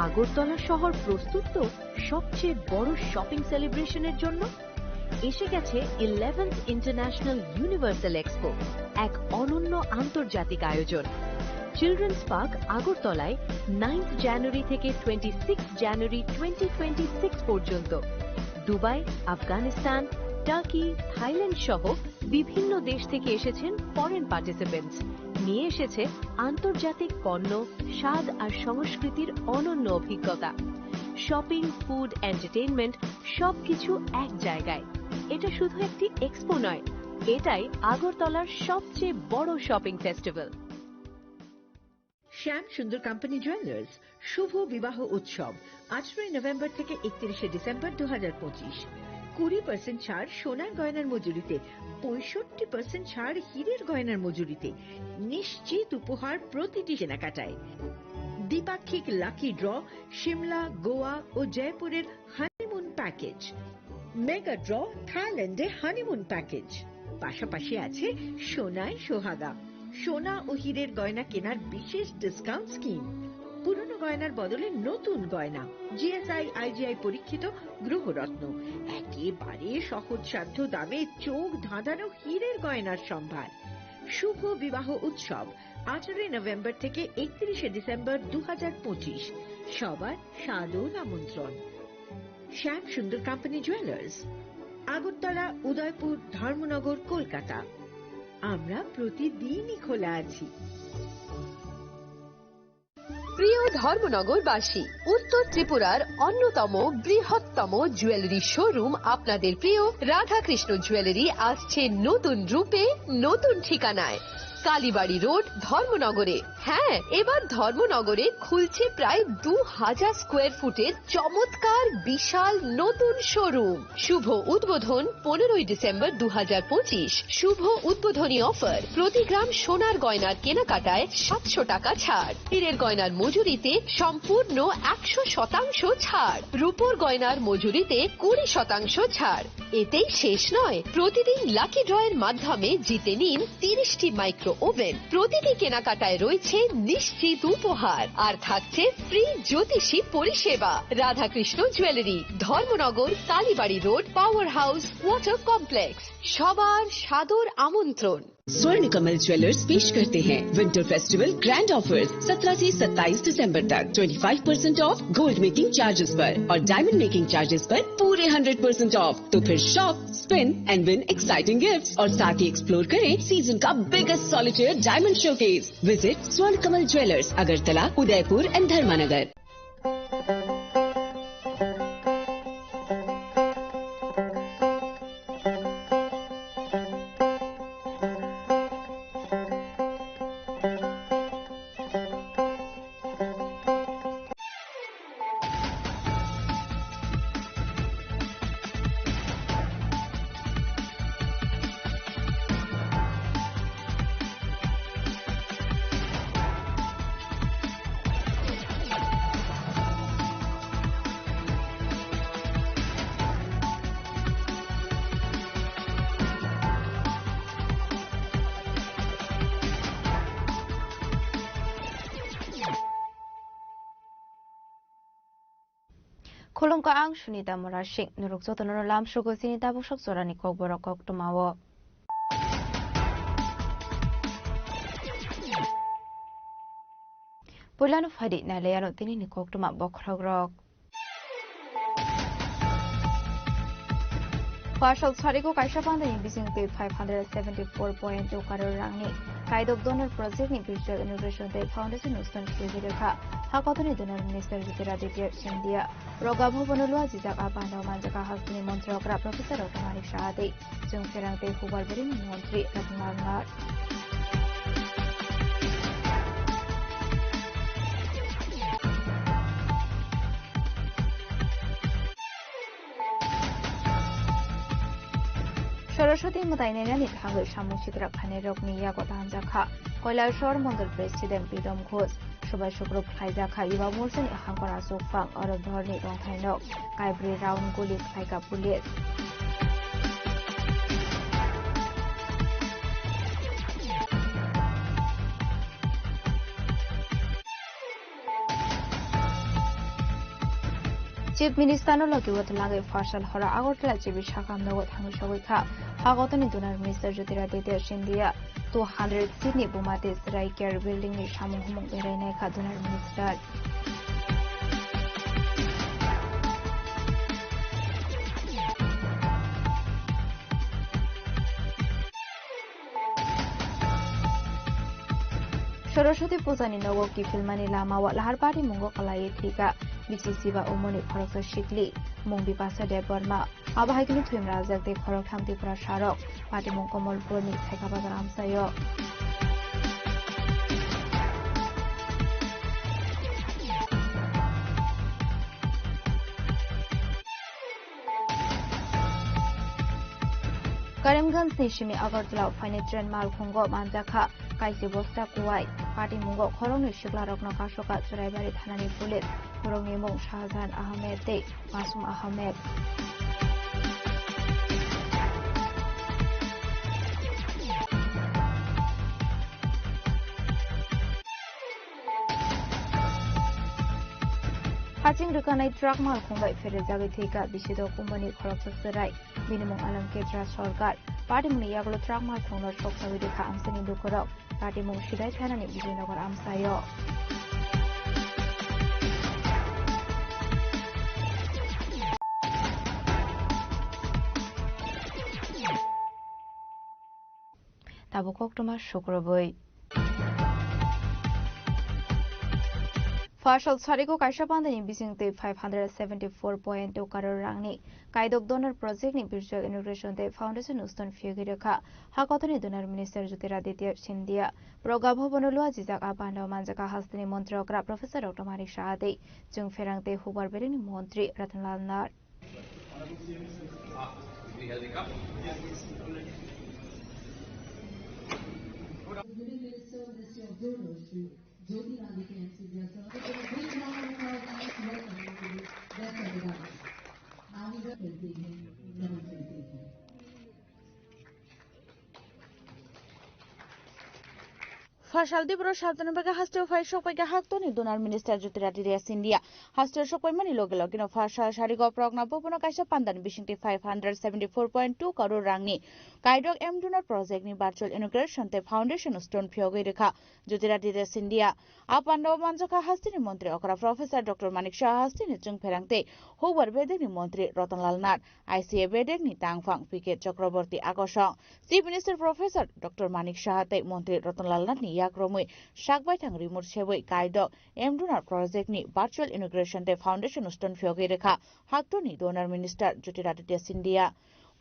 আগরতলা শহর প্রস্তুত তো সবচেয়ে বড় শপিং সেলিব্রেশনের জন্য। এসে গেছে 11th ইন্টারন্যাশনাল ইউনিভার্সাল এক্সপো, এক অনন্য আন্তর্জাতিক আয়োজন। চিলড্রেন্স পার্ক আগরতলায় 9th জানুয়ারি থেকে 26 জানুয়ারি 2026 পর্যন্ত। দুবাই, আফগানিস্তান, টার্কি, থাইল্যান্ড সহ বিভিন্ন দেশ থেকে এসেছেন ফরেন পার্টিসিপেন্টস। নিয়ে এসেছে আন্তর্জাতিক পণ্য, স্বাদ আর সংস্কৃতির অনন্য অভিজ্ঞতা। শপিং, ফুড, এন্টারটেইনমেন্ট সবকিছু এক জায়গায়। এটা শুধু একটি এক্সপো নয়, এটাই আগরতলার সবচেয়ে বড় শপিং ফেস্টিভ্যাল। শ্যাম সুন্দর কোম্পানি জুয়েলার্স শুভ বিবাহ উৎসব 18 নভেম্বর থেকে 31 ডিসেম্বর 2025। 20% ছাড় সোনার গয়নার মজুরিতে, 65% ছাড় হীরের গয়নার মজুরিতে, নিশ্চিত উপহার প্রতিটি কেনাকাটায়। দ্বিপাক্ষিক লাকি ড্র, সিমলা, গোয়া ও জয়পুরের হানিমুন প্যাকেজ, মেগা ড্র থাইল্যান্ডে হানিমুন প্যাকেজ। পাশাপাশি আছে সোনায় সোহাগা, সোনা ও হীরের গয়না কেনার বিশেষ ডিসকাউন্ট স্কিম। পুরনো গয়নার বদলে নতুন গয়না, জিএসআই আইজিআই পরীক্ষিত গ্রহরত্ন, একেবারে সহজসাধ্য দামে চোখ ধাঁধানো হীরের গয়নার সম্ভার। শুভ বিবাহ উৎসব 18 নভেম্বর থেকে 31 ডিসেম্বর 2025। সবার সাদর আমন্ত্রণ। শ্যাম সুন্দর কোম্পানি জুয়েলার্স, আগরতলা, উদয়পুর, ধর্মনগর, কলকাতা। আমরা প্রতিদিনই খোলা আছি। প্রিয় ধর্মনগরবাসী, উত্তর ত্রিপুরার অন্যতম বৃহত্তম জুয়েলারি শোরুম আপনাদের প্রিয় রাধাকৃষ্ণ জুয়েলারি আসছে নতুন রূপে, নতুন ঠিকানায়, কালীবাড়ি রোড, ধর্মনগরে। হ্যাঁ, এবার ধর্মনগরে খুলছে প্রায় 2000 স্কোয়ার ফুটের চমৎকার বিশাল নতুন শোরুম। শুভ উদ্বোধন 15 ডিসেম্বর 2025। শুভ উদ্বোধনী অফার, প্রতি গ্রাম সোনার গয়নার কেনাকাটায় 700 টাকা ছাড়, হীরের গয়নার মজুরিতে সম্পূর্ণ 100% ছাড়, রূপোর গয়নার মজুরিতে 20% ছাড়। এতেই শেষ নয়, প্রতিদিন লাকি ড্রয়ের মাধ্যমে জিতে নিন 30টি মাইক্রো ওভেন। প্রতিটি কেনাকাটায় রয়েছে নিশ্চিত উপহার, আর থাকছে ফ্রি জ্যোতিষী পরিষেবা। Radhakrishna jewellery, Dharmanagar, Kalibari road, power house, water complex. সবার সাদর আমন্ত্রণ। स्वर्ण कमल ज्वेलर्स पेश करते हैं विंटर फेस्टिवल ग्रैंड ऑफर्स 17 से 27 दिसंबर तक। 25% ऑफ गोल्ड मेकिंग चार्जेस पर और डायमंड मेकिंग चार्जेस पर पूरे 100% ऑफ। तो फिर shop, spin and win exciting gifts और साथ ही एक्सप्लोर करें सीजन का biggest solitaire diamond showcase. Visit Swarna Kamal jewellers, Agartala, Udaipur and Dharmanagar. Khulungka ang Sunita Morashik, Nuruksoto Noram Shugo Sinita Bushok Sorani Kogborok Tomawo. Pulano Fadi Naleano Tini Koktoma Bokrogrok. Partial Sariko Kaishapan in Bising 574.2 Karangi. Kind of donor project in Christian Innovation Day Foundation Houston Kizirika. Hakotoni donor minister Zitiradipia India. Rogabo Bonulua Zizak Abando Manjaka Hasni Montrogra Professor of Mari Shadi. Jung Serang Day Hubarberin Montri Ratnarnar. Soroshoti Mutainena Nithangu Shamushikra Panerok Niya Gotanjaka, Koila Shor Mondal President Pidom Kos, Shubashukrup Haizaka, Iva Murson, Hankara Sofang, or a Dorni Dontaino, Kaibri Round Gulik Haika Pulis. Chief মিনিস্টারनो लगे वतलागे फाशल हरा আগরতলা চিবি শাখাম নগদ হাঙ্গু সগৈখা হাগতনি দুনার মিনিস্টার জ্যোতিরাদিত্য সিন্ধিয়া 200 সিডনি বুমাতে রাইকেয়ার বিল্ডিং नि সামুং হুমুং বেরাইনাय खा দুনার মিনিস্টার सरस्वती पूजानि नगो की फिल्मानि लामावा लाहारबारि मुंगो कलायै थैगा बिचिसिबा उमनि खरक शिकली मुंबी पासा दे बर्मा आबाहायनि थुम राजक दे खरक थामति प्रसारक पार्टी मुं कमलपुरनि थायखा बाजार आमसायो करीमगंज निशिमी अगरतला फाइने ट्रेन मालखुंगो मानजाखा काइसे बस्ता कुवाई पार्टी मुंगो खरंनि शिगला रत्न काशका चुराइबारि थानानि पुलिस खरंनि मुं शाहजाहान आहमेद दे मासूम आहमेद हाचिं रुकानाय ट्राक मालखुंबाय फेरेजागै थैगा बिसिद कुम्बानि खरक ससराय बिनिमुं आलम केद्रा सरकार पार्टी मुंनि यागलो ट्राक मालखुंनो सकसावै देखा आमसानि दुखरक पार्टी मुं सिदाय थानानि विजयनगर आमसायो ताबो कक्टमा शुक्रबै फाशल सारिको काइसापान्दानि बिसिंते 574.2 करोड़ रांनि कायदक डोनर प्रोजेक्टनि भिर्चुअल इनोग्रेशन दे फाउंडेशन उस्तन फिगेरेखा हाकतनि डोनर मिनिस्टार ज्योतिरादित्य सिंधिया प्रगा भवनलुआ जिजाक आबान्दाव मानजाका हस्तनि मन्त्रकरा प्रोफेसर डॉक्टर मानिक शाहदे जों फेरांते हुबारबेरिनि मन्त्री रतनलाल नाथ फाशल दिब्र साबधानबागा हास्टेल फाइ सपाइगा हाक्तनि डोनार मिनिस्टार ज्योतिरादित्य सिंधिया हास्टेल सपाइमानि लगे लगेनो फाशल सारिगो प्रगना भवनो काइसा पान्दानि बिसिंति 574.2 करोड़ रांनि काइडक एम डोनार प्रोजेक्टनि भार्चुअल इनोग्रेशन ते फाउंडेशन स्टोन फियोगै रेखा ज्योतिरादित्य सिंधिया आपान्दाव मानजाका हास्टेनि मन्त्री अकरा प्रोफेसर डॉक्टर मानिक शाह हास्टेनि जों फेरांते होबर बेदेगनि मन्त्री रतनलाल नाथ आईसीए बेदेगनि तांगफां पीके चक्रवर्ती आकर्षण chief minister professor doctor Manik Saha ते मन्त्री रतनलाल नाथनि याक्रमै शाकबाइथां रिमोट सेबै काइडक एम डोनार प्रोजेक्टनि भार्चुअल इनोग्रेशन ते फाउंडेशन स्टोन फियोगै रेखा हाक्तनि डोनार मिनिस्टार ज्योतिरादित्य सिंधिया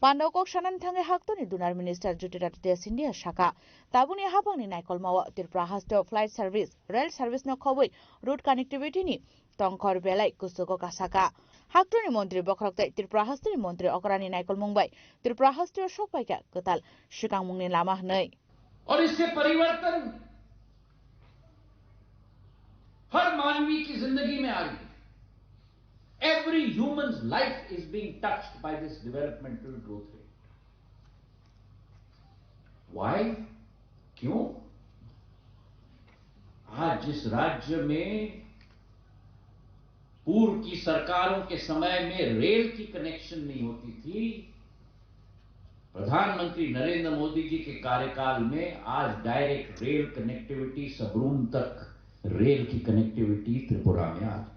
पान्डवकक सानानि थांगे हाक्तनि डोनार मिनिस्टार ज्योतिरादित्य सिंधिया शाखा ताबुनि हाबांनि नायकल मावा त्रिपुरा हास्टेल फ्लाइट सर्विस रेल सर्विस न खबै रूट कनेक्टिविटी नि तंखर बेलाय कुसुको कासाका हाक्तनि मन्त्री बखरकते त्रिपुरा हास्टेल मन्त्री अकरानि नायकल मुंबाय त्रिपुरा हास्टेल सपाइका कताल शिकां मुंनि लामा हनै और इससे परिवर्तन हर मानवी की जिंदगी में आ रही है Every human's life is being touched by this developmental growth rate. Why? क्यों? आज जिस राज्य में पूर्व की सरकारों के समय में रेल की कनेक्शन नहीं होती थी, प्रधानमंत्री नरेंद्र मोदी जी के कार्यकाल में आज डायरेक्ट रेल कनेक्टिविटी सबरूम तक रेल की कनेक्टिविटी त्रिपुरा में आ गई।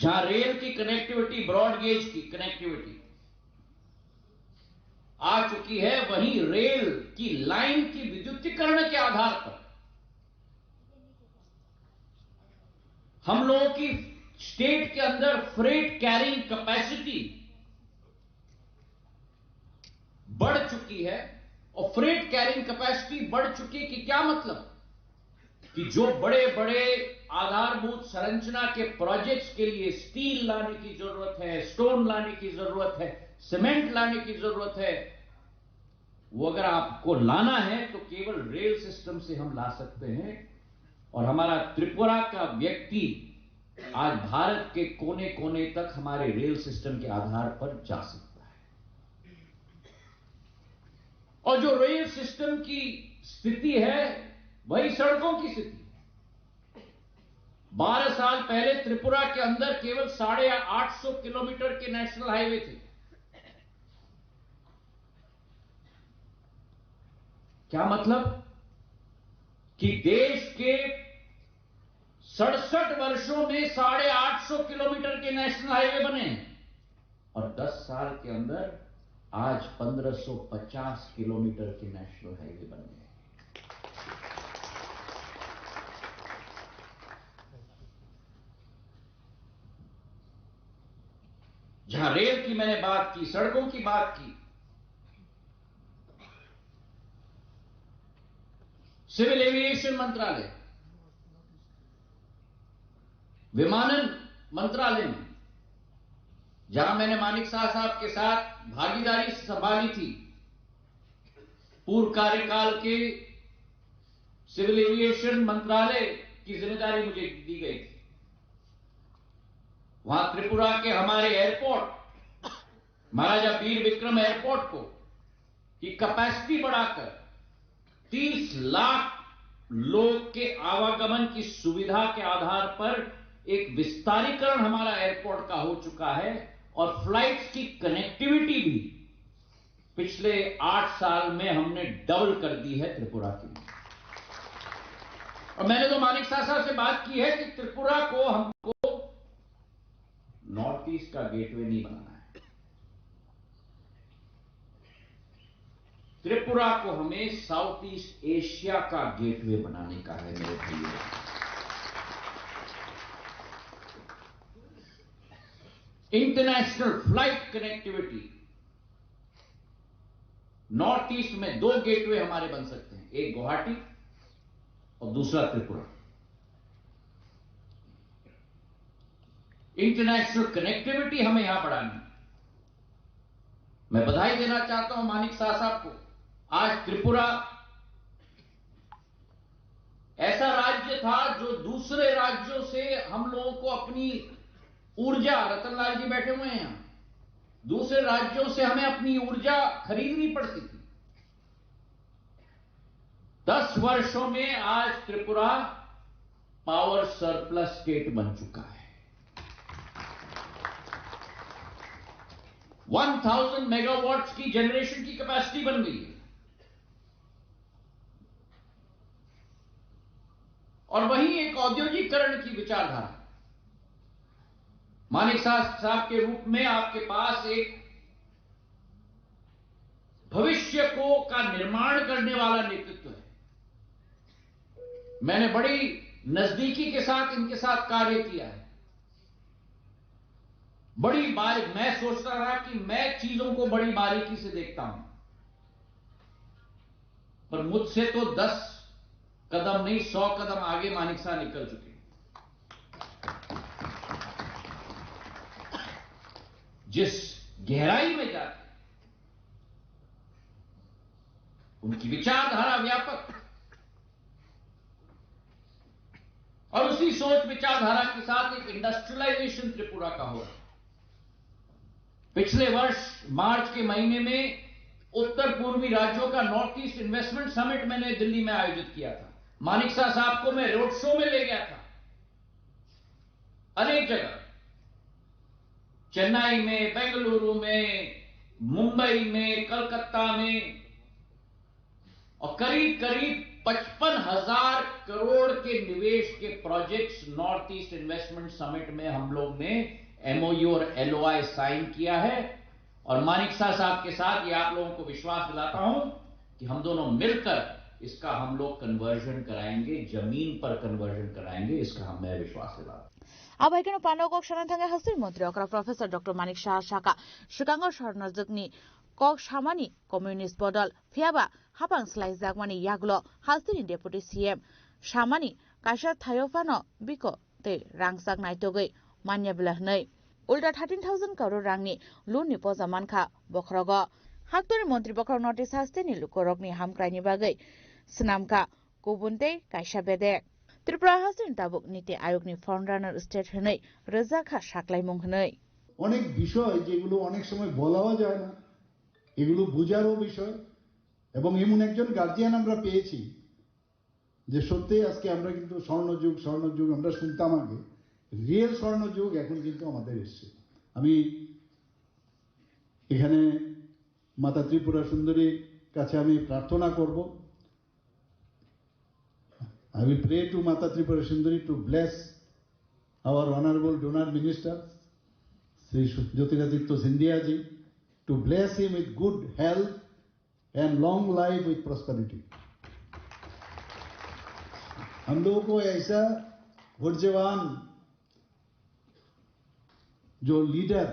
जहां रेल की कनेक्टिविटी ब्रॉड गेज की कनेक्टिविटी आ चुकी है, वहीं रेल की लाइन की विद्युतीकरण के आधार पर हम लोगों की स्टेट के अंदर फ्रेट कैरिंग कैपेसिटी बढ़ चुकी है। और फ्रेट कैरिंग कैपेसिटी बढ़ चुकी है कि क्या मतलब कि जो बड़े बड़े आधारभूत संरचना के प्रोजेक्ट्स के लिए स्टील लाने की जरूरत है, स्टोन लाने की जरूरत है, सीमेंट लाने की जरूरत है, वो अगर आपको लाना है तो केवल रेल सिस्टम से हम ला सकते हैं। और हमारा त्रिपुरा का व्यक्ति आज भारत के कोने कोने तक हमारे रेल सिस्टम के आधार पर जा सकता है। और जो रेल सिस्टम की स्थिति है वही सड़कों की स्थिति है। 12 साल पहले त्रिपुरा के अंदर केवल 850 किलोमीटर के नेशनल हाईवे थे। क्या मतलब कि देश के 67 वर्षों में 850 किलोमीटर के नेशनल हाईवे बने और 10 साल के अंदर आज 1550 किलोमीटर के नेशनल हाईवे बन गए। जहां रेल की मैंने बात की, सड़कों की बात की, सिविल एविएशन मंत्रालय, विमानन मंत्रालय में जहां मैंने मानिक शाह साहब के साथ भागीदारी संभाली थी, पूर्व कार्यकाल के सिविल एविएशन मंत्रालय की जिम्मेदारी मुझे दी गई थी। वहां त्रिपुरा के हमारे एयरपोर्ट, महाराजा वीर विक्रम एयरपोर्ट को की कैपेसिटी बढ़ाकर 30 लाख लोग के आवागमन की सुविधा के आधार पर एक विस्तारीकरण हमारा एयरपोर्ट का हो चुका है और फ्लाइट्स की कनेक्टिविटी भी पिछले 8 साल में हमने डबल कर दी है त्रिपुरा की। और मैंने तो मानिक शाह साहब से बात की है कि त्रिपुरा को हमको नॉर्थ ईस्ट का गेटवे नहीं बनाना है, त्रिपुरा को हमें साउथ ईस्ट एशिया का गेटवे बनाने का है मेरे भाइयों। International flight connectivity, north east में 2 गेटवे हमारे बन सकते हैं, एक गुवाहाटी और दूसरा त्रिपुरा। इंटरनेशनल कनेक्टिविटी हमें यहां बढ़ानी। मैं बधाई देना चाहता हूं मानिक शाह साहब को। आज त्रिपुरा ऐसा राज्य था जो दूसरे राज्यों से हम लोगों को अपनी ऊर्जा, रतनलाल जी बैठे हुए हैं यहां, दूसरे राज्यों से हमें अपनी ऊर्जा खरीदनी पड़ती थी। 10 वर्षों में आज त्रिपुरा पावर सरप्लस स्टेट बन चुका है। 1000 मेगावाट्स की जनरेशन की कैपेसिटी बन गई है और वहीं एक औद्योगिकरण की विचारधारा। मानिक शाह साहब के रूप में आपके पास एक भविष्य को का निर्माण करने वाला नेतृत्व है। मैंने बड़ी नजदीकी के साथ इनके साथ कार्य किया है। बड़ी बारीक, मैं सोचता रहा कि मैं चीजों को बड़ी बारीकी से देखता हूं, पर मुझसे तो 10 कदम नहीं 100 कदम आगे मानिक शाह निकल चुके। जिस गहराई में जाते उनकी विचारधारा व्यापक और उसी सोच विचारधारा के साथ एक इंडस्ट्रियलाइजेशन त्रिपुरा का हो रहा है। पिछले वर्ष मार्च के महीने में उत्तर पूर्वी राज्यों का नॉर्थ ईस्ट इन्वेस्टमेंट समिट मैंने दिल्ली में आयोजित किया था। मानिक शाह साहब को मैं रोड शो में ले गया था, अनेक जगह, चेन्नई में, बेंगलुरु में, मुंबई में, कलकत्ता में, और करीब करीब 55,000 करोड़ के निवेश के projects north east investment summit में हम लोग ने एमओयू और एलओआई साइन किया है। और मानिक शाह साहब के साथ ये आप लोगों को विश्वास दिलाता हूं कि हम दोनों मिलकर इसका हम लोग कन्वर्जन कराएंगे, जमीन पर कन्वर्जन कराएंगे, इसका मैं विश्वास दिलाता हूं। आबाइकन पानो को क्षण थांगे हस्तिर मंत्री अकरा प्रोफेसर डॉक्टर मानिक शाह शाका शिकांग शरणजगनी कक सामानी कम्युनिस्ट बदल फियाबा हापां स्लाइस जागमानी यागलो हस्तिनि डेपुटी सीएम सामानी काशा थायोफानो बिको ते रांगसाक नाइतोगै मान्य बिलहनै उल्टा 13,000 करोड़ रांगनि लुननि पजा मानखा बखरग हाक्तोनि मंत्री बखर नोटिस हस्तिनि लुकोरगनि हामक्राइनि बागै स्नामका गुबुनते काशा बेदे त्रिपुरा हासिन ताबुक नीति आयोगनि फ्रंट रानार स्टेट हनै रजाखा साकलाइमुं हनै অনেক বিষয় যেগুলো অনেক সময় বলাও যায় না, এগুলো বোঝারও বিষয়। এবং এমন একজন গার্জিয়ান আমরা পেয়েছি যে সত্যি আজকে আমরা কিন্তু স্বর্ণযুগ আমরা শুনতাম আগে, রিয়েল স্বর্ণযুগ এখন কিন্তু আমাদের এসছে। আমি এখানে মাতা ত্রিপুরা সুন্দরীর কাছে আমি প্রার্থনা করব, I will pray to Mata Tripura Sundari to bless our honorable donor minister Sri Jyotiraditya Scindia ji, to bless him with good health and long life with prosperity. हम लोगों को ऐसा ऊर्जावान जो लीडर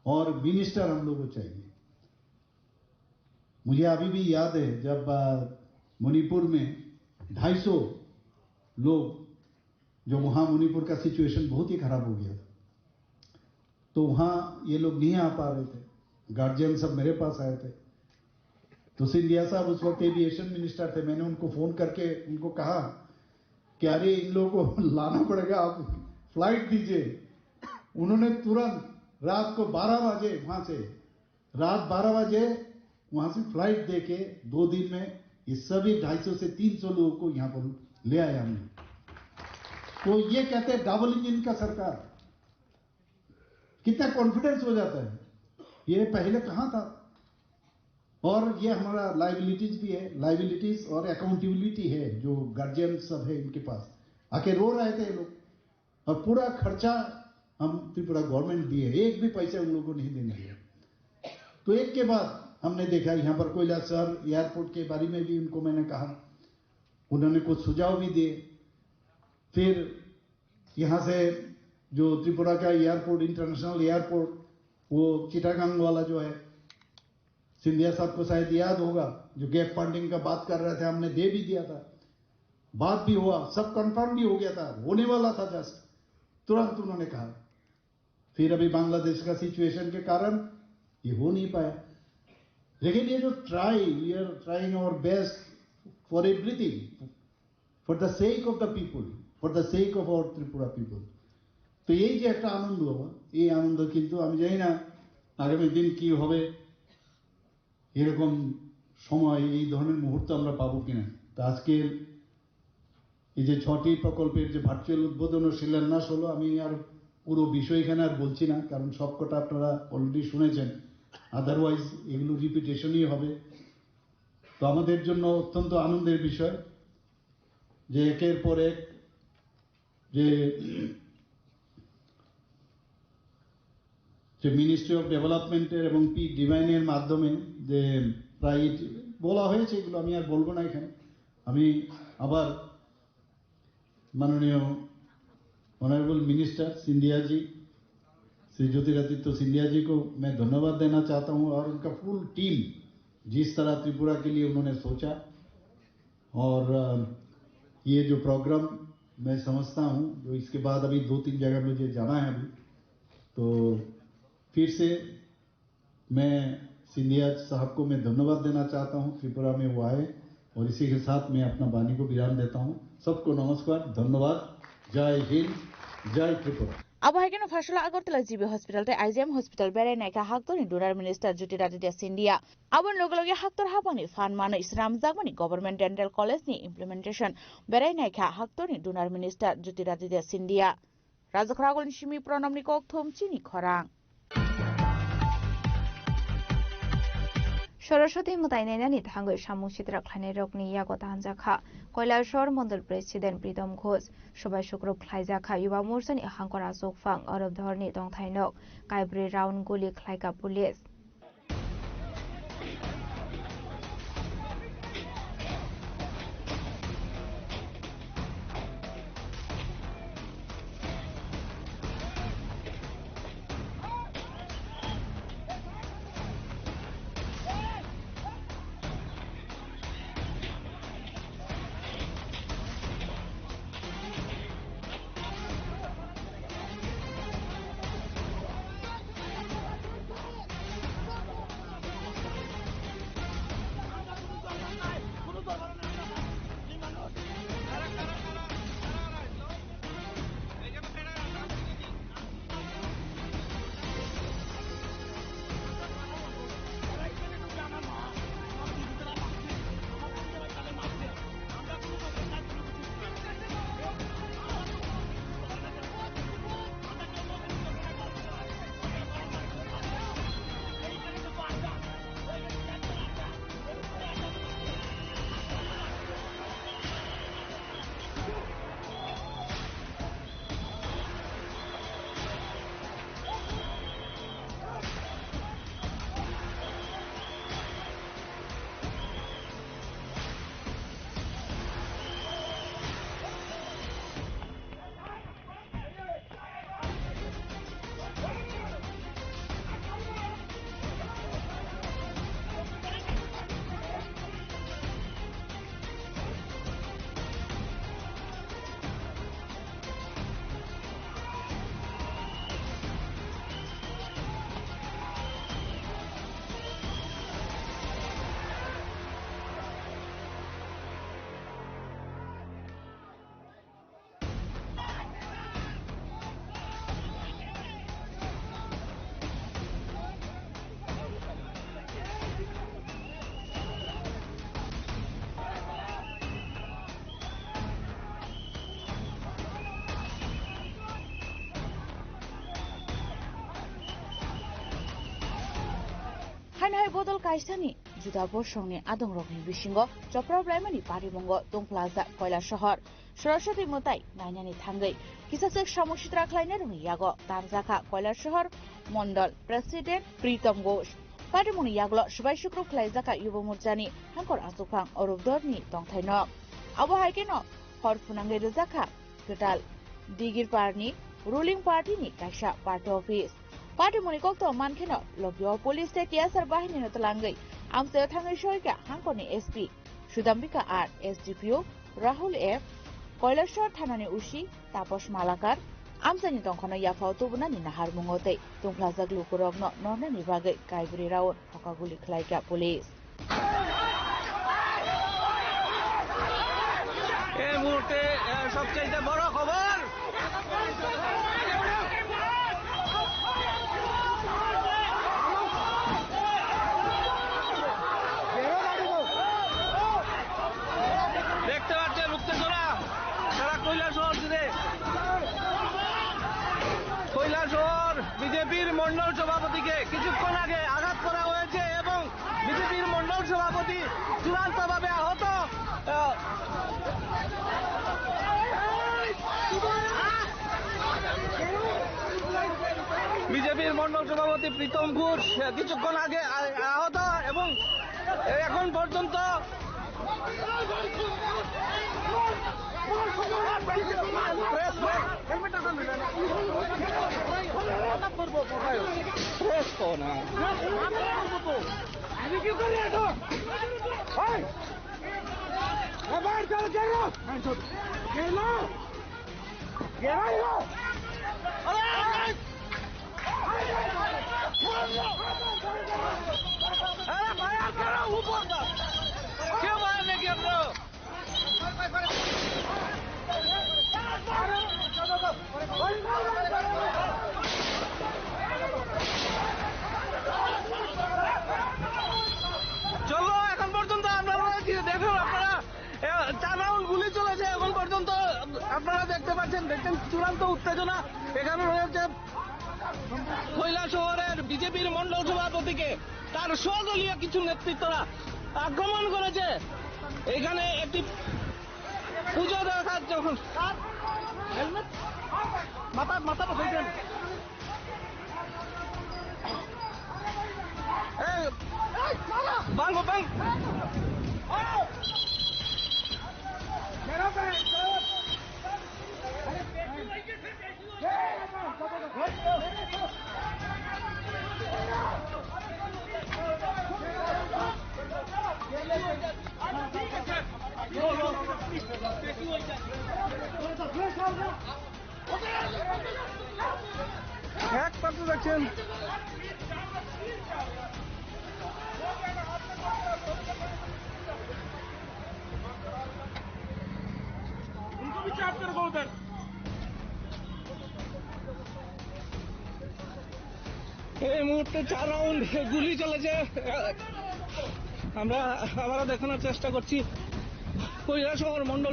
और मिनिस्टर हम लोगों को चाहिए। मुझे अभी भी याद है जब मणिपुर में 250 लोग, जो वहां मणिपुर का सिचुएशन बहुत ही खराब हो गया था, तो वहां ये लोग नहीं आ पा रहे थे, गार्जियन सब मेरे पास आए थे। तो सिंधिया साहब उस वक्त एविएशन मिनिस्टर थे, मैंने उनको फोन करके उनको कहा कि अरे इन लोगों को लाना पड़ेगा, आप फ्लाइट दीजिए। उन्होंने तुरंत रात को 12 बजे वहां से फ्लाइट देके 2 दिन में ये सभी 250 से 300 लोगों को यहां पर ले आए हमने। तो ये कहते हैं डबल इंजन का सरकार, कितना कॉन्फिडेंस हो जाता है, ये पहले कहां था। और ये हमारा लाइबिलिटीज और अकाउंटेबिलिटी है, जो गार्जियन सब है इनके पास आके रो रहे थे लोग, और पूरा खर्चा हम त्रिपुरा गवर्नमेंट दिए, एक भी पैसा उन लोगों को नहीं देने दिया। तो एक के बाद हमने देखा यहाँ पर कोइलासर एयरपोर्ट के बारे में भी उनको मैंने कहा, उन्होंने कुछ सुझाव भी दिए। फिर यहाँ से जो त्रिपुरा का एयरपोर्ट, इंटरनेशनल एयरपोर्ट, वो चिटागांग वाला जो है, सिंधिया साहब को शायद याद होगा, जो गैप फंडिंग का बात कर रहे थे, हमने दे भी दिया था, बात भी हुआ, सब कंफर्म भी हो गया था, होने वाला था, जस्ट तुरंत उन्होंने कहा। फिर अभी बांग्लादेश का सिचुएशन के कारण ये हो नहीं पाया। लेकिन ये जो we are trying our best for everything, for the sake of the people, for the sake of our Tripura people. तो यही যে একটা আনন্দ, এই আনন্দ কিন্তু আমি জানি না আগামী দিন কি হবে, এরকম সময় এই ধরনের মুহূর্ত আমরা পাবো কিনা। তো আজকের এই যে 6টি প্রকল্পের যে ভার্চুয়াল উদ্বোধন ও শিলান্যাস হলো, আমি আর পুরো বিষয় এখানে আর বলছি না, কারণ সবকটা আপনারা অলরেডি শুনেছেন, আদারওয়াইজ এগুলো রিপিটেশনই হবে। তো আমাদের জন্য অত্যন্ত আনন্দের বিষয় যে একের পর এক যে মিনিস্ট্রি অফ ডেভেলপমেন্টের এবং পি ডিভাইনের মাধ্যমে যে প্রায় বলা হয়েছে, এগুলো আমি আর বলবো না এখানে। আমি আবার माननीय ऑनरेबल मिनिस्टर सिंधिया जी, श्री ज्योतिरादित्य सिंधिया जी को मैं धन्यवाद देना चाहता हूं, और उनका फुल टीम जिस तरह त्रिपुरा के लिए उन्होंने सोचा। और ये जो प्रोग्राम मैं समझता हूं, जो इसके बाद अभी 2-3 जगह मुझे जाना है अभी, तो फिर से मैं सिंधिया साहब को मैं धन्यवाद देना चाहता हूं, त्रिपुरा में वो आए। और इसी के साथ मैं अपना वाणी को विराम देता हूं। सबको नमस्कार, धन्यवाद, जय हिंद, जय त्रिपुरा। अब है कि फसला Agartala GB hospital IGM hospital बेरे नायका हाक्तोनी डोनार मिनिस्टर ज्योतिरादित्य सिंधिया अबन लोगे हाक्तर हाबानी फान मानो इस्लाम जागमानी गवर्नमेंट डेंटल कॉलेज नि इम्प्लीमेंटेशन बेरे नायका हाक्तोनी डोनार मिनिस्टर ज्योतिरादित्य सिंधिया राजखरागोल सिमी प्रणमनि कोक थोमचिनी खरां সরস্বতী মোতাইনাইনানি থাঙ্গই সামু চিত্রা খ্লাইনাই রকনি ইয়াগতা হানজাখা কৈলাসর মন্ডল প্রেসিডেন্ট প্রীতম ঘোষ সবাই শুক্র খ্লাইজাখা युवा मोर्चानि हांकर आजोग फां अरब धरनि दंथाइनक काइब्रे राउन्ड गुलि ख्लाइका पुलिस হাই বদল কাইসানি जुदा बसंनि आदं रगनि बिसिंगो चप्रा ब्राइमानि पारिमंगो दंफ्लाजा कयला शहर सरस्वती मुताय नायनानि थांगै किसासक सामुसित्रा ख्लायनो रंगियागो दामजाखा कयला शहर मंडल प्रेसिडेंट प्रीतम घोष पारिमंनि यागलो सबाय शुक्र ख्लायजाखा युवा मोर्चानि हांकर आसुफां अरुपदरनि दंथायनो आबो हायकेनो हर फुनांगै रोजाखा गोटाल दिगिर पारनि रुलिं पार्टीनि काइसा पार्टी ऑफिस पार्टीमंनि कक्तो मानखेनो लगियो पुलिस ते टियासार बाहिनीनो तलांगै आमसे थांगै सयका हांकरनि SP Sudambika R SDPO Rahul एफ कयलासर थानानि उसी तापस मालाकार आमसेनि दंखनो याफाव तुबुनानि नाहार मुंगोतै दंफ्लाजाक लुकुरगनो नरनानि बागै कायबुरि राउन हकागुलि खलायका पुलिस এই মুহূর্তে সবচেয়ে বড় খবর দেখতে পাচ্ছেন উত্তেজনা সারা কৈলাসহর জুড়ে কৈলাসহর বিজেপির মন্ডল সভাপতিকে কিছুক্ষণ আগে আঘাত করা হয়েছে এবং বিজেপির মন্ডল সভাপতি চূড়ান্তভাবে আহত বিজেপির মন্ডল সভাপতি প্রীতম ঘোষ কিছুক্ষণ আগে আহত এবং এখন পর্যন্ত क्यों मारने की हम लोग চলো এখন পর্যন্ত আমরা রয়েছি দেখুন আপনারা 4 রাউন্ড গুলি চলেছে এখন পর্যন্ত আপনারা দেখতে পাচ্ছেন চূড়ান্ত উত্তেজনা এখানে রয়েছে কৈলাসহরের বিজেপির মন্ডল সভাপতিকে তার স্বদলীয় কিছু নেতৃত্বরা আক্রমণ করেছে এখানে একটি পুজো দেখার যখন হেলমেট মাথা বসাইছেন বাঙ্গো বাং এক পাশে দেখছেন এই মুহূর্তে 4 রাউন্ড গুলি চলেছে আমরা দেখানোর চেষ্টা করছি কৈলাসহর মন্ডল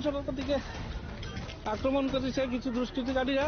সভাপতিকে আক্রমণ করেছে কিছু দুষ্কৃতিকারীরা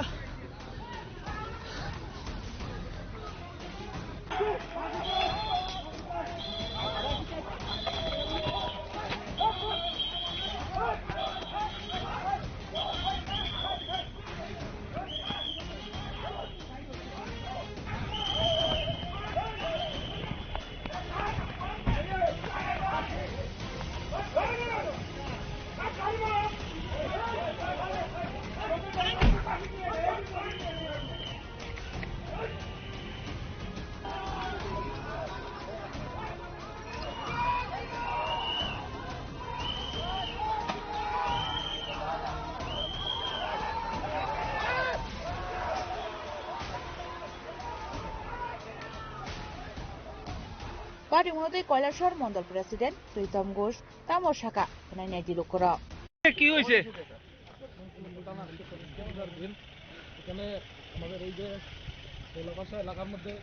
পারিমতে কৈলাসহর মন্ডল প্রেসিডেন্ট প্রীতম ঘোষ তামর শাখা নাইনাই দিল কর কি হয়েছে এখানে আমাদের এই যে এলাকা এলাকার মধ্যে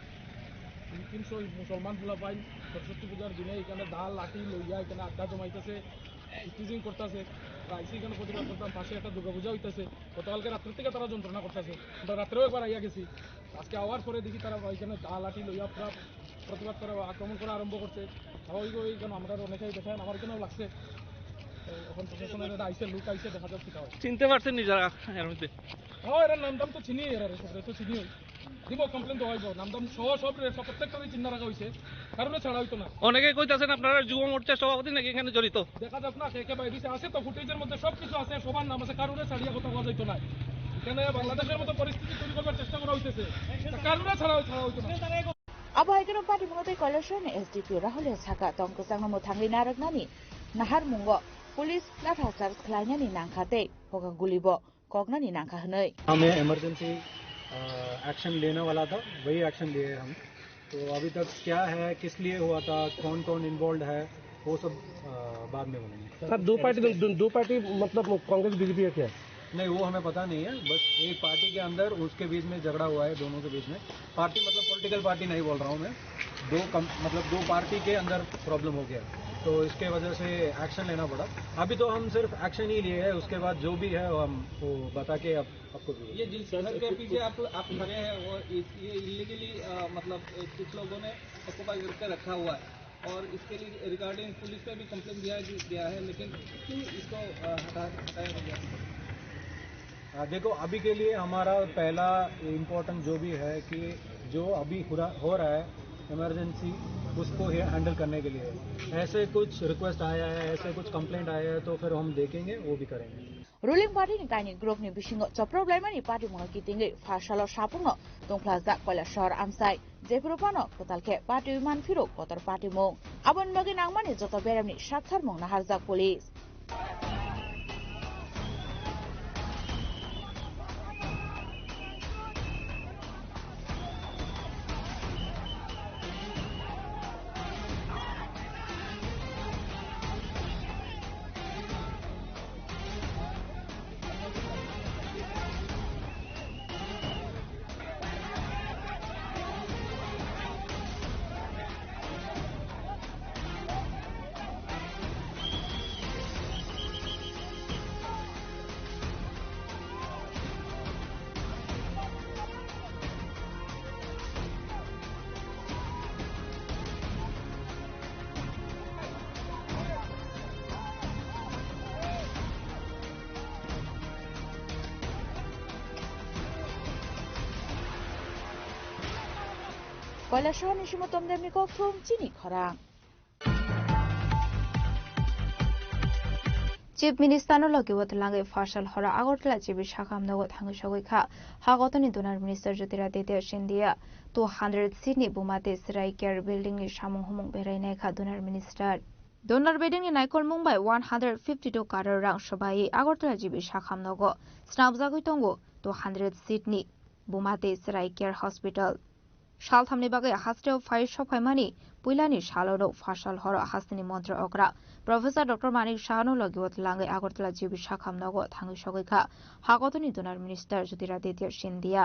300 মুসলমান গুলা পাই সরস্বতী পূজার দিনে এখানে ঢাল লাঠি লইয়া এখানে আড্ডা জমাইতেছে স্টিচিং করতেছে আইসি এখানে প্রতিবাদ করতাম, পাশে একটা দুর্গাপূজা হইতেছে, গতকালকে রাত্রের থেকে তারা যন্ত্রণা করতেছে, আমরা রাত্রেও একবার আইয়া গেছি, আজকে আওয়ার পরে দেখি তারা এখানে দা লাঠি লইয়া পুরা প্রতিবাদ করা আক্রমণ করা আরম্ভ করছে। স্বাভাবিকভাবে এখানে আমরা অনেকেই দেখেন আমার এখানেও লাগছে। তো এখন প্রশাসনের একটা আইসে লোক আইসে দেখা যাচ্ছে কি হয়। চিনতে পারছেন নিজেরা এর মধ্যে? এরা নাম দাম তো চিনি, এরা সব তো চিনি দিব, কমপ্লেন তো হইব, নাম দাম সহ সব প্রত্যেকটারই চিন্তা রাখা হয়েছে, কারণে ছাড়া হইতো না। অনেকে কইতাছেন আপনারা যুব মোর্চার সভাপতি নাকি এখানে জড়িত? দেখা যাক না, কে কে বাইরে আছে তো ফুটেজের মধ্যে সবকিছু আছে, সবার নাম আছে, কারণে ছাড়িয়া কথা বলা যাইতো না। এখানে বাংলাদেশের মতো পরিস্থিতি তৈরি করবার চেষ্টা করা হইতেছে, কারণে ছাড়া হইতো না। Abahigano party monote coalition SDP Rahul Saka tongko sangmo thangli naraknani nahar mungo police latha charge khlainani nangkhate hoga gulibo kognani nangkha hnai हमें इमरजेंसी एक्शन लेने वाला था, वही एक्शन लिए हम। तो अभी तक क्या है, किस लिए हुआ था, कौन कौन इन्वॉल्व है, वो सब बाद में बोलेंगे। सर दो पार्टी मतलब कांग्रेस बीजेपी है क्या? नहीं, वो हमें पता नहीं है, बस एक पार्टी के अंदर उसके बीच में झगड़ा हुआ है, दोनों के बीच में। पार्टी मतलब पॉलिटिकल पार्टी नहीं बोल रहा हूँ मैं, मतलब दो पार्टी के अंदर प्रॉब्लम हो गया, तो इसके वजह से एक्शन लेना पड़ा। अभी तो हम सिर्फ एक्शन ही लिए हैं, उसके बाद जो भी है हम वो बता के आपको ये जिस घर के पीछे आप खड़े हैं वो ये इलीगली मतलब कुछ लोगों ने ऑक्यूपाई करके रखा हुआ है और इसके लिए रिगार्डिंग पुलिस पे भी कंप्लेंट दिया गया है, लेकिन क्यों इसको हटाया गया? देखो, अभी के लिए हमारा पहला इम्पोर्टेंट जो भी है कि जो अभी हो रहा है इमरजेंसी, उसको हैंडल करने के लिए ऐसे कुछ रिक्वेस्ट आया है, ऐसे कुछ कंप्लेंट आया है, तो फिर हम देखेंगे, वो भी करेंगे। ruling party ni kaini group ni bisingo cha problem ni party mono kitingi phasalo sapungo tongplaza koila shahar amsai jepurupano kotalke party man phiro kotor party mong abon logi nangmani joto beramni sakthar mong naharjak police koila shahar ni simo tomdemni ko from chini khorang chief মিনিস্টারনো লগে বতলাঙ্গে ফাশাল হরা Agartala GB শাখামনগর থাঙ্গি সগৈখা হাগতনি DoNER minister Jyotiraditya Scindia 200 সিডনি বুমাতে সরাইকের building ni samung humung berai kha DoNER minister DoNER building ni নাইকল মুম্বাই 152 কারোর রাং সবাই আগরতলা জিবি শাখামনগর স্নাবজাগৈ তঙ্গো 200 সিডনি বুমাতে সরাইকের হসপিটাল সালথামনি বাগে হাস্টেও ফাইর সফাইমানি পুইলানি সালনো ফাশাল হর হাস্তিনি মন্ত্র অগ্রা প্রফেসর ডক্টর মানিক শাহানো লগিওত লাঙ্গে আগরতলা জিবি শাখামনগর থাঙ্গি সগৈখা হাগতনি ডোনার মিনিস্টার জ্যোতিরাদিত্য সিন্ধিয়া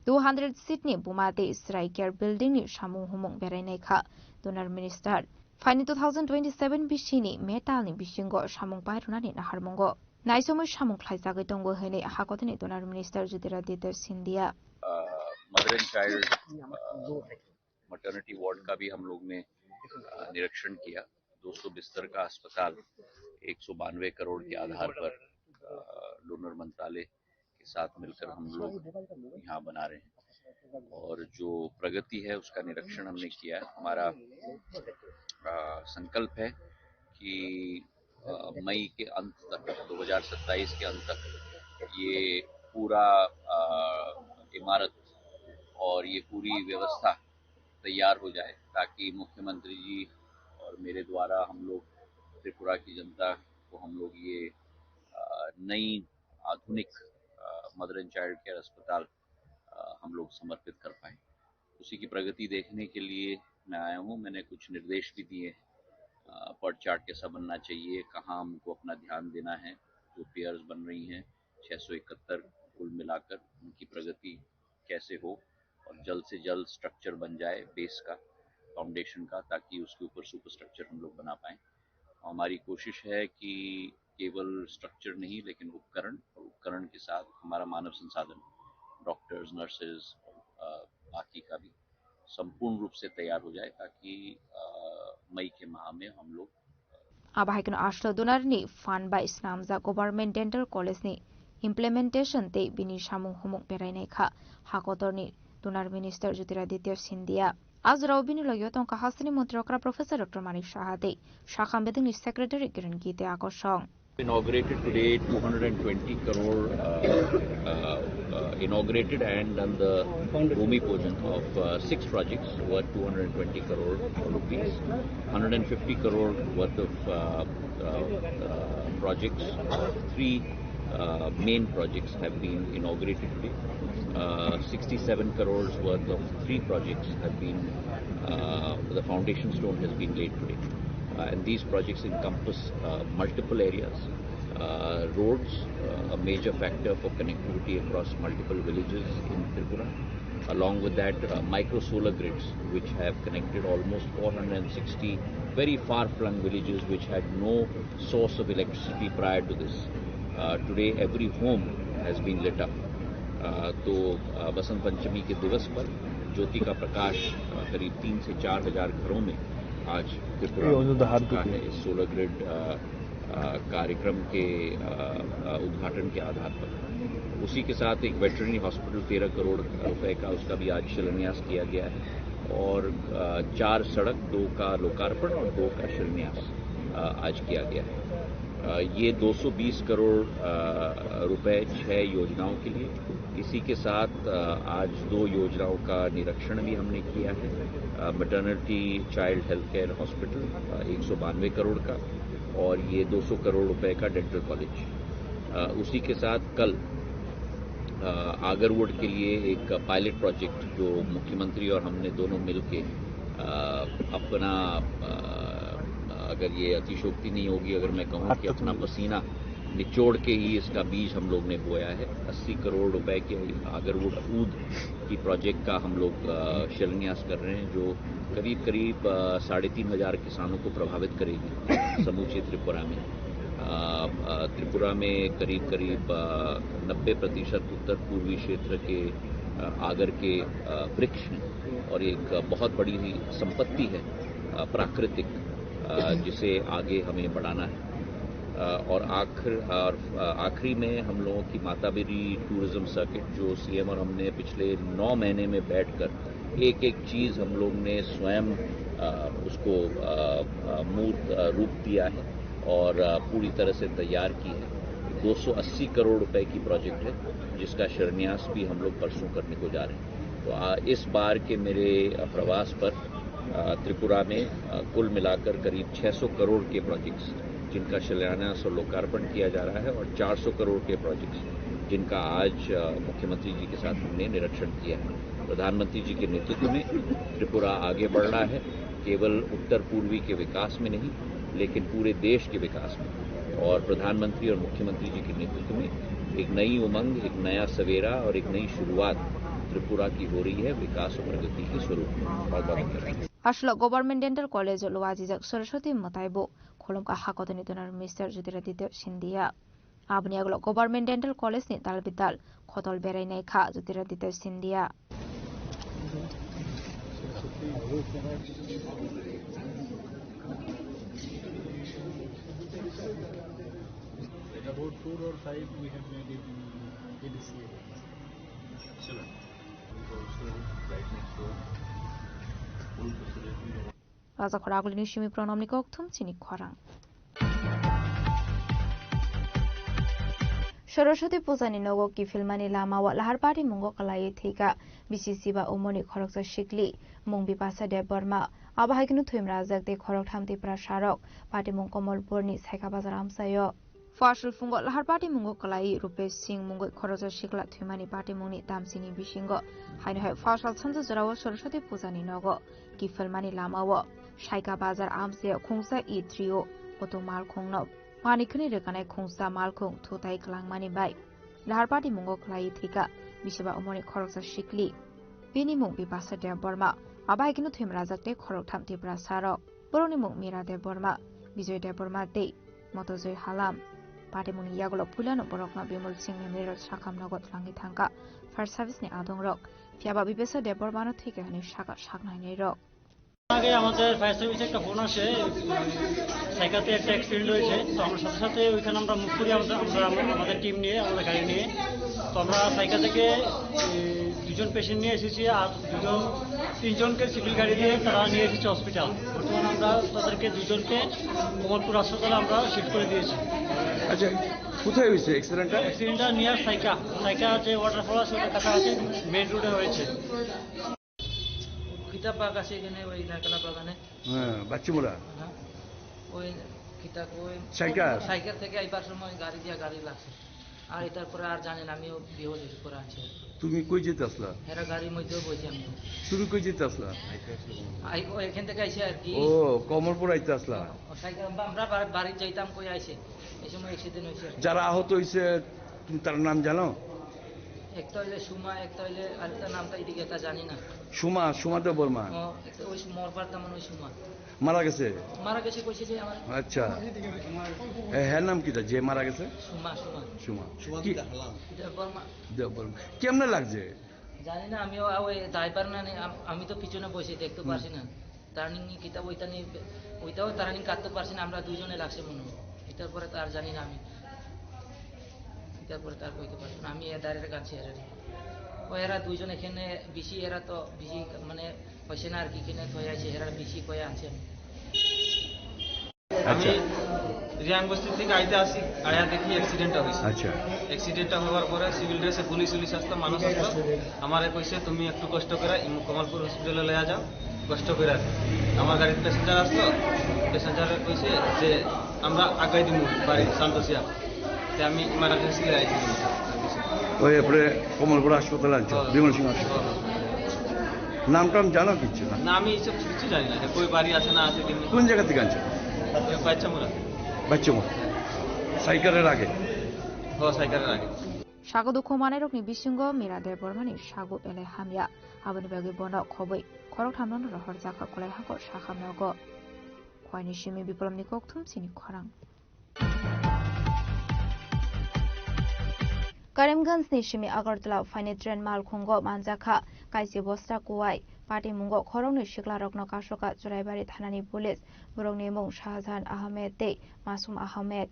200 সিডনি বুমাতে ইসরাইকের building ni samung humung berai kha DoNER minister ফাইনি 2027 বিশিনি মেটালনি বিশিঙ্গ samung পাইরুনানি নাহারমঙ্গ নাইসময় samung খ্লাইজাগৈ তঙ্গো হেনে হাগতনি DoNER minister Jyotiraditya Scindia mother and child maternity ward का भी हम लोग ने निरीक्षण किया। 200 बिस्तर का अस्पताल 192 करोड़ के आधार पर डोनर मंत्रालय के साथ मिलकर हम लोग यहाँ बना रहे हैं और जो प्रगति है उसका निरीक्षण हमने किया है। हमारा संकल्प है कि मई के अंत तक 2027 के अंत तक ये पूरा इमारत और ये पूरी व्यवस्था तैयार हो जाए ताकि मुख्यमंत्री जी और मेरे द्वारा हम लोग त्रिपुरा की जनता को हम लोग ये नई आधुनिक मदर एंड चाइल्ड केयर अस्पताल हम लोग समर्पित कर पाए। उसी की प्रगति देखने के लिए मैं आया हूँ। मैंने कुछ निर्देश भी दिए, पर्ट चार्ट कैसा बनना चाहिए, कहाँ हमको अपना ध्यान देना है, जो पेयर्स बन रही हैं 671 कुल मिलाकर उनकी प्रगति कैसे हो और जल्द से जल्द स्ट्रक्चर बन जाए बेस का, फाउंडेशन का, ताकि उसके ऊपर सुपर स्ट्रक्चर हम लोग बना पाएं। हमारी कोशिश है कि केवल स्ट्रक्चर नहीं लेकिन उपकरण, और उपकरण के साथ हमारा मानव संसाधन, डॉक्टर्स, नर्सेज, बाकी का भी संपूर्ण रूप से तैयार हो जाए ताकि मई के माह में हम लोग Abahaikan ashlo donarni fund by Snamza Government Dental College ni implementation te bini samung humuk berai kha hakotorni donar minister Jyotiraditya Scindia Azrao bini logyo tongka hasani montrokra Professor Dr. Manik Shahade Shakham Bedingni Secretary Kiran Gite Akosong inaugurated today 220 crore inaugurated and done the Bhumi Pujan of 6 projects worth 220 crore rupees. 150 crore worth of projects. 3 main projects have been inaugurated today. 67 crores worth of 3 projects have been, the foundation stone has been laid today. And these projects encompass multiple areas. Roads, a major factor for connectivity across multiple villages in Tripura. Along with that, micro solar grids, which have connected almost 460 very far-flung villages which had no source of electricity prior to this. Today, every home has been lit up. तो बसंत पंचमी के दिवस पर ज्योति का प्रकाश करीब 3 से 4 हजार घरों में आज त्रिपुरा है इस सोलर ग्रिड कार्यक्रम के उद्घाटन के आधार पर। उसी के साथ एक वेटरनरी हॉस्पिटल 13 करोड़ रुपए का उसका भी आज शिलान्यास किया गया है और 4 सड़क, 2 का लोकार्पण और 2 का शिलान्यास आज किया गया है। ये 220 करोड़ रुपए 6 योजनाओं के लिए। इसी के साथ आज 2 योजनाओं का निरीक्षण भी हमने किया है। Maternity child health care hospital 192 crore का और ये 200 करोड़ रुपए का डेंटल कॉलेज। उसी के साथ कल आगरवुड के लिए एक पायलट प्रोजेक्ट जो मुख्यमंत्री और हमने दोनों मिलके अपना अगर ये अतिशोक्ति नहीं होगी अगर मैं कहूँ कि अपना पसीना निचोड़ के ही इसका बीज हम लोग ने बोया है। 80 करोड़ रुपए के आगरवुड ऊद की प्रोजेक्ट का हम लोग शिलान्यास कर रहे हैं जो करीब 3,500 किसानों को प्रभावित करेगी समूचे त्रिपुरा में। त्रिपुरा में करीब 90% उत्तर पूर्वी क्षेत्र के आगर के वृक्ष हैं और एक बहुत बड़ी संपत्ति है प्राकृतिक जिसे आगे हमें बढ़ाना है। और आखिरी में हम लोगों की माताबेरी टूरिज्म सर्किट जो सीएम और हमने पिछले 9 महीने में बैठकर एक चीज हम लोग ने स्वयं उसको मूर्त रूप दिया है और पूरी तरह से तैयार की है। 280 करोड़ रुपए की प्रोजेक्ट है जिसका शिलान्यास भी हम लोग परसों करने को जा रहे हैं। तो इस बार के मेरे प्रवास पर त्रिपुरा में कुल मिलाकर करीब 600 करोड़ के प्रोजेक्ट्स जिनका शिलान्यास और लोकार्पण किया जा रहा है और 400 करोड़ के प्रोजेक्ट्स जिनका आज मुख्यमंत्री जी के साथ हमने निरीक्षण किया है। प्रधानमंत्री जी के नेतृत्व में त्रिपुरा आगे बढ़ रहा है, केवल उत्तर पूर्वी के विकास में नहीं लेकिन पूरे देश के विकास में। और प्रधानमंत्री और मुख्यमंत्री जी के नेतृत्व में एक नई उमंग, एक नया सवेरा और एक नई शुरुआत त्रिपुरा की हो रही है विकास और प्रगति के स्वरूप में। Ashlo Government Dental College Luwajijak Saraswati Motaibo Kolomka Hakotoni Donar Minister Jyotiraditya Scindia Abni Aglo Government Dental College ni Dalbidal Khotol Berai Nei Kha Jyotiraditya Scindia About 4 or 5 we have made it in ADCA. Excellent. Also right next door. Full facility. Raja Khoragul ni Shimi Pronomni Kokthum Chini Khorang. Saraswati Pujani Nogo ki filmani lama wa laharpati mungo kalai thika BCC ba umoni khoroksa shikli mungbi pasa de Burma abahaginu thuim rajak de khorok thamti prasarok pati mung Komolpurni saika bazar amsayo Fashil fungo laharpati mungo kalai Rupesh Singh mungo khoroksa shikla thuimani pati mungni damsini bishingo haino hai fashal chhanjo jarawo Saraswati Pujani Nogo ki filmani lama wa saika bazar amse khungsa E3O otomal khungno Manikuni rekanai khungsa malkhung thotai klangmani bai laharpati mungo khlai thika bisaba umoni khoroksa shikli bini mung bipasa de Burma abaiginu thim rajakte khorok thamti prasarok boroni mung mira de Burma bijoy de Burma te motojoy halam पाटेमुनि यागलो पुलानो बरकना Bimal Singh memorial शाखाम नगद लांगि थांगा fire सार्भिसनि आदं रक फियाबा बिबेसा देबरबानो थेके हानि शाखा शाखनायनि रक আগে আমাদের ফায়ার সার্ভিসে একটা ফোন আসে সাইকাতে একটা অ্যাক্সিডেন্ট হয়েছে তো আমরা সাথে সাথে ওইখানে আমরা মুখ করি আমরা আমাদের টিম নিয়ে আমাদের গাড়ি নিয়ে তো আমরা সাইকা থেকে দুজন পেশেন্ট নিয়ে এসেছি আর তিনজনকে সিভিল গাড়ি দিয়ে তারা নিয়ে এসেছে হসপিটাল বর্তমানে আমরা তাদেরকে দুজনকে কমলপুর হাসপাতালে আমরা শিফট করে দিয়েছি আচ্ছা কোথায় হয়েছে অ্যাক্সিডেন্টটা নিয়ার সাইকা যে ওয়াটারফল আছে ওটার কাছাকাছি মেইন রোডে হয়েছে খিতা পাক আছে এখানে ওই নারকেলা বাগানে বাচ্চামোড়া ওই খিতা ওই সাইকেল থেকে আইবার সময় গাড়ি লাগছে আর এটার পরে আর জানেন আমিও বিহজ করে আছি তুমি কই যেতে আসলা এরা গাড়ির মধ্যেও বসে আমি শুরু কই যেতে আসলা এখান থেকে আইসে আর কি ও কমলপুর আইতে আসলা সাইকেল আমরা বাড়ি যাইতাম কই আইসে এই সময় অ্যাক্সিডেন্ট হয়েছে যারা আহত হয়েছে তুমি তার নাম জানো একটা হইলে সুমা একটা হইলে আরেকটা নামটা এদিকে এটা জানি না সুমা দেব বর্মা ওই মরবার তেমন ওই সুমা মারা গেছে কইছে যে আমার আচ্ছা হ্যাঁ নাম কিটা যে মারা গেছে সুমা দেব বর্মা কেমনে লাগছে জানি না আমিও ওই ড্রাইভার না আমি তো পিছনে বসে দেখতে পারছি না টার্নিং কিতা ওইটাও টার্নিং কাটতে পারছি না আমরা দুজনে লাগছে মনে হয় এটার পরে তো আর জানি না আমি তারপরে তার কইতে পারতো না আমি এদারের কাছে এরা দুইজন এখানে বেশি এরা তো বেশি মানে হয়েছে না আর কি কিনে থয়ে আছে এরা বেশি কয়ে আছে আমি রিয়াং বস্তি থেকে আইতে আসি আয়া দেখি অ্যাক্সিডেন্টটা হয়েছে আচ্ছা অ্যাক্সিডেন্টটা হওয়ার পরে সিভিল ড্রেসে পুলিশ আসতো মানুষ আসতো আমারে কইছে তুমি একটু কষ্ট করে কমলপুর হসপিটালে লয়া যাও কষ্ট করে আমার গাড়ির প্যাসেঞ্জার আসতো প্যাসেঞ্জারে কইছে যে আমরা আগাই দিব বাড়ি সান্তোসিয়া আমি ইমার্জেন্সি আইছি ওই এরপরে কমলপুর হাসপাতালে আনছো বিমল সিং হাসপাতাল নাম জানো কিছু না আমি এইসব কিছু জানি না কই বাড়ি আছে না আছে কোন জায়গা থেকে আনছো বাচ্চামোড়া সাইকেলের আগে সাইকেলের আগে সাগো দুঃখ মানেরকনি বিসিঙ্গ মিরাদের বর্মানি সাগো এলে হামিয়া আবনি বাগে বন খবই খরক থামন রহর জাখা কলাই হাকো শাখামনগ খয়নি সিমি বিপ্লবনি ককথুম সিনি খরাং करीमगंज निशिमी अगरतला फाइने ट्रेन मालखुंगो मानजाखा काइसे बस्ता कुवाई पार्टी मुंगो खरंनि सिक्ला रत्न काशका जराइबारि थानानि पुलिस बरंनि मुं शाहजाहान आहमेद दे मासूम आहमेद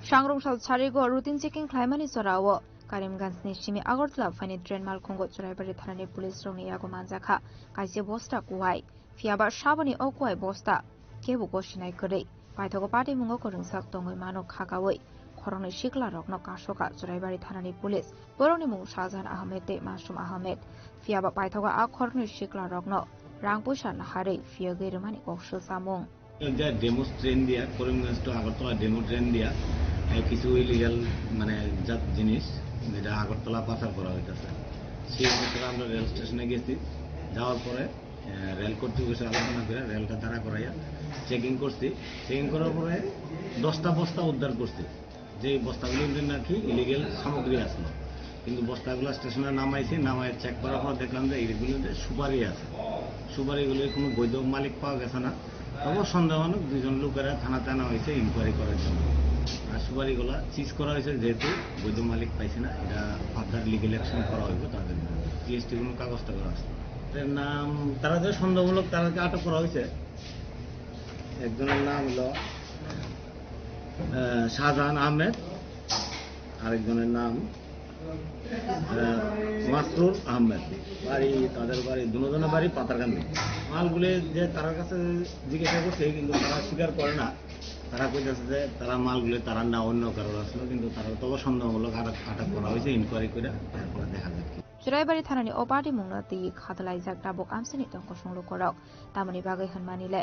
सांग्रंसाल सारिगो रुटिन चेकिं खालामनानै सरावो करीमगंज निशिमी अगरतला फाइने ट्रेन मालखुंगो जराइबारि थानानि पुलिस रंनि यागो मानजाखा काइसे बस्ता कुवाई फियाबा साबनि अकुवाई बस्ता केबो गसिनाय गरै पाइथगो पार्टी मुंगो करंसाक दंगै मानो खागावै खरंनि सिक्ला रत्न काशका जराइबारि थानानि पुलिस बरंनि मुं शाहजाहान आहमेद दे मासूम आहमेद फियाबा पाइथगा आ खरंनि सिक्ला रत्न रां पैसा नाहारै फिया गैरमानि कौशल सामुं डेमो ट्रेन दिया Karimganj to Agartala demo train दिया কিছু ইলিগাল মানে জাত জিনিস যেটা আগরতলা পাচার করা হইতাছে সেই ক্ষেত্রে আমরা রেল স্টেশনে গেছি যাওয়ার পরে রেল কর্তৃপক্ষের আলোচনা করে রেলটা দাঁড়া করাইয়া চেকিং করছি চেকিং করার পরে 10টা বস্তা উদ্ধার করছি যে বস্তাগুলোর নাকি ইলিগেল সামগ্রী আসলো কিন্তু বস্তাগুলো স্টেশনে নামায় চেক করার পর দেখলাম যে এইগুলোতে সুপারি আছে সুপারিগুলোর কোনো বৈধ মালিক পাওয়া গেছে না তবে সন্দেহজনক দুজন লোকেরা থানাতে আনা হয়েছে ইনকোয়ারি করার জন্য আর সুপারিগুলো সিজ করা হয়েছে যেহেতু বৈধ মালিক পাইছে না এটা ফার্দার লিগেল অ্যাকশন করা হইব তাদের জিএসটি কোনো কাগজটা করা আছে নাম তারা যে সন্দেহমূলক তাদেরকে আটক করা হয়েছে একজনের নাম হলো শাহজাহান আহমেদ আরেকজনের নাম মাসরুর আহমেদ তাদের বাড়ি দুজনের বাড়ি পাতারকান্দি মালগুলি যে তার কাছে জিজ্ঞাসা করছে কিন্তু তারা স্বীকার করে না তারা কইতেছে যে তারা মালগুলি তারা না অন্য কারোর আসলো কিন্তু তারা তবে সন্দেহমূলক আটক করা হয়েছে ইনকোয়ারি করে তারপরে দেখা যাচ্ছে जराइबारि थानानि अपाटी मुंगनाति खादलाइजाक दाबक आमसिनि तंक संलु करक तामनि बागै हनमानिले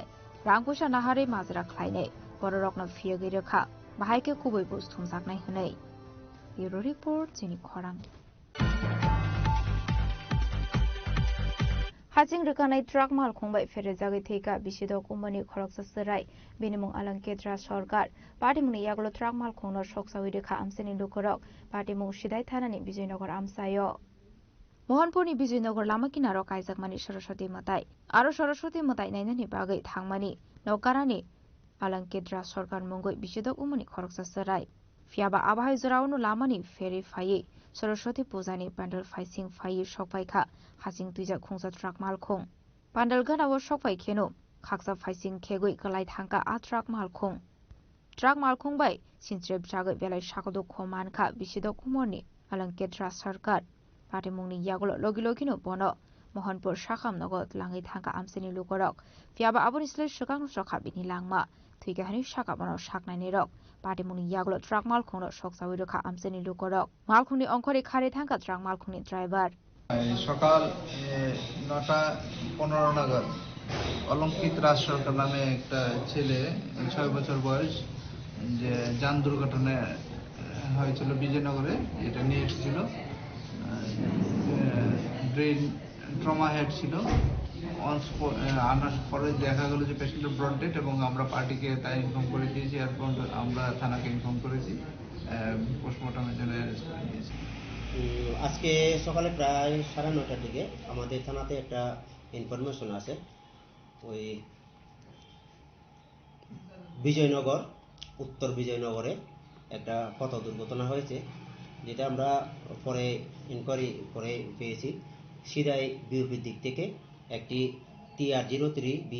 रां पैसा नाहारै माजरा ख्लायनै बर रकना फिय गैरखा बाहायके खुबै बुस्थुम जागनाय हनै ब्युरो रिपोर्ट जिनि खरां हाजिं रोगानाय ट्राक माल खुंबाय फेरे जागै थैका बिसिदक उमनि खरकसा सराय बिनिमुं आलंकेद्रा सरकार पार्टीमुंनि यागलो ट्राक माल खुंनो सकसावै रेखा आमसिनि लुकरक पार्टीमुं सिदाय थानानि विजयनगर आमसायो मोहनपुरनि विजयनगर लामा किनाराव कायजाकमानि सरस्वती मताय आरो सरस्वती मताय नायनायनि बागै थांमानि नौकारानि आलंकेद्रा सरकार मुंगै बिसिदक उमनि खरकसा सराय Fiaba Abhai Zorauno Lamani Ferry Faye, Saraswati Puzani, Pandal Faising Faye Shokwaika, Hasing Tuja Kungsa Trak Malkong. Pandal Gana was Shokwai Keno, Haksa Faising Kegui Kalai Tanka Atrak Malkong. Trak Malkong Bay, since Reb Jagat Vela Shakodo Komanka, Bishido Kumoni, Alanketra Sarkat, Patimuni Yagolo Logilogino Bono. Mohanpur Shakam Nogot Langi Tanka Amseni Lukorok, Fiaba Abonisle Shakang Shokabini Langma, Twigahani Shakabano Shaknani Rock, Patimuni Yaglo Trak Malkono Shoksawidoka Amseni Lukorok, Malkuni Onkori Kare Tanka Trak Malkuni driver. সকাল 9:15 নাগাদ অলঙ্কিত রাজ সরকার নামে একটা ছেলে 6 বছর বয়স যে যান দুর্ঘটনা হয়েছিল বিজয়নগরে, এটা নিয়ে এসেছিল। ব্রেন ট্রমা হেড ছিল। আনার পরে দেখা গেল যে পেশেন্টের ব্রড ডেথ এবং আমরা পার্টিকে তাই ইনফর্ম করে দিয়েছি। এরপর আমরা থানাকে ইনফর্ম করেছি, পোস্টমর্টমের জন্য অ্যারেস্ট করে নিয়েছি। আজকে সকালে প্রায় 9:30টার দিকে আমাদের থানাতে একটা ইনফরমেশন আছে, ওই বিজয়নগর, উত্তর বিজয়নগরে একটা পথ দুর্ঘটনা হয়েছে, যেটা আমরা পরে ইনকোয়ারি করে পেয়েছি। সিরাই বিউপির দিক থেকে একটি TR03B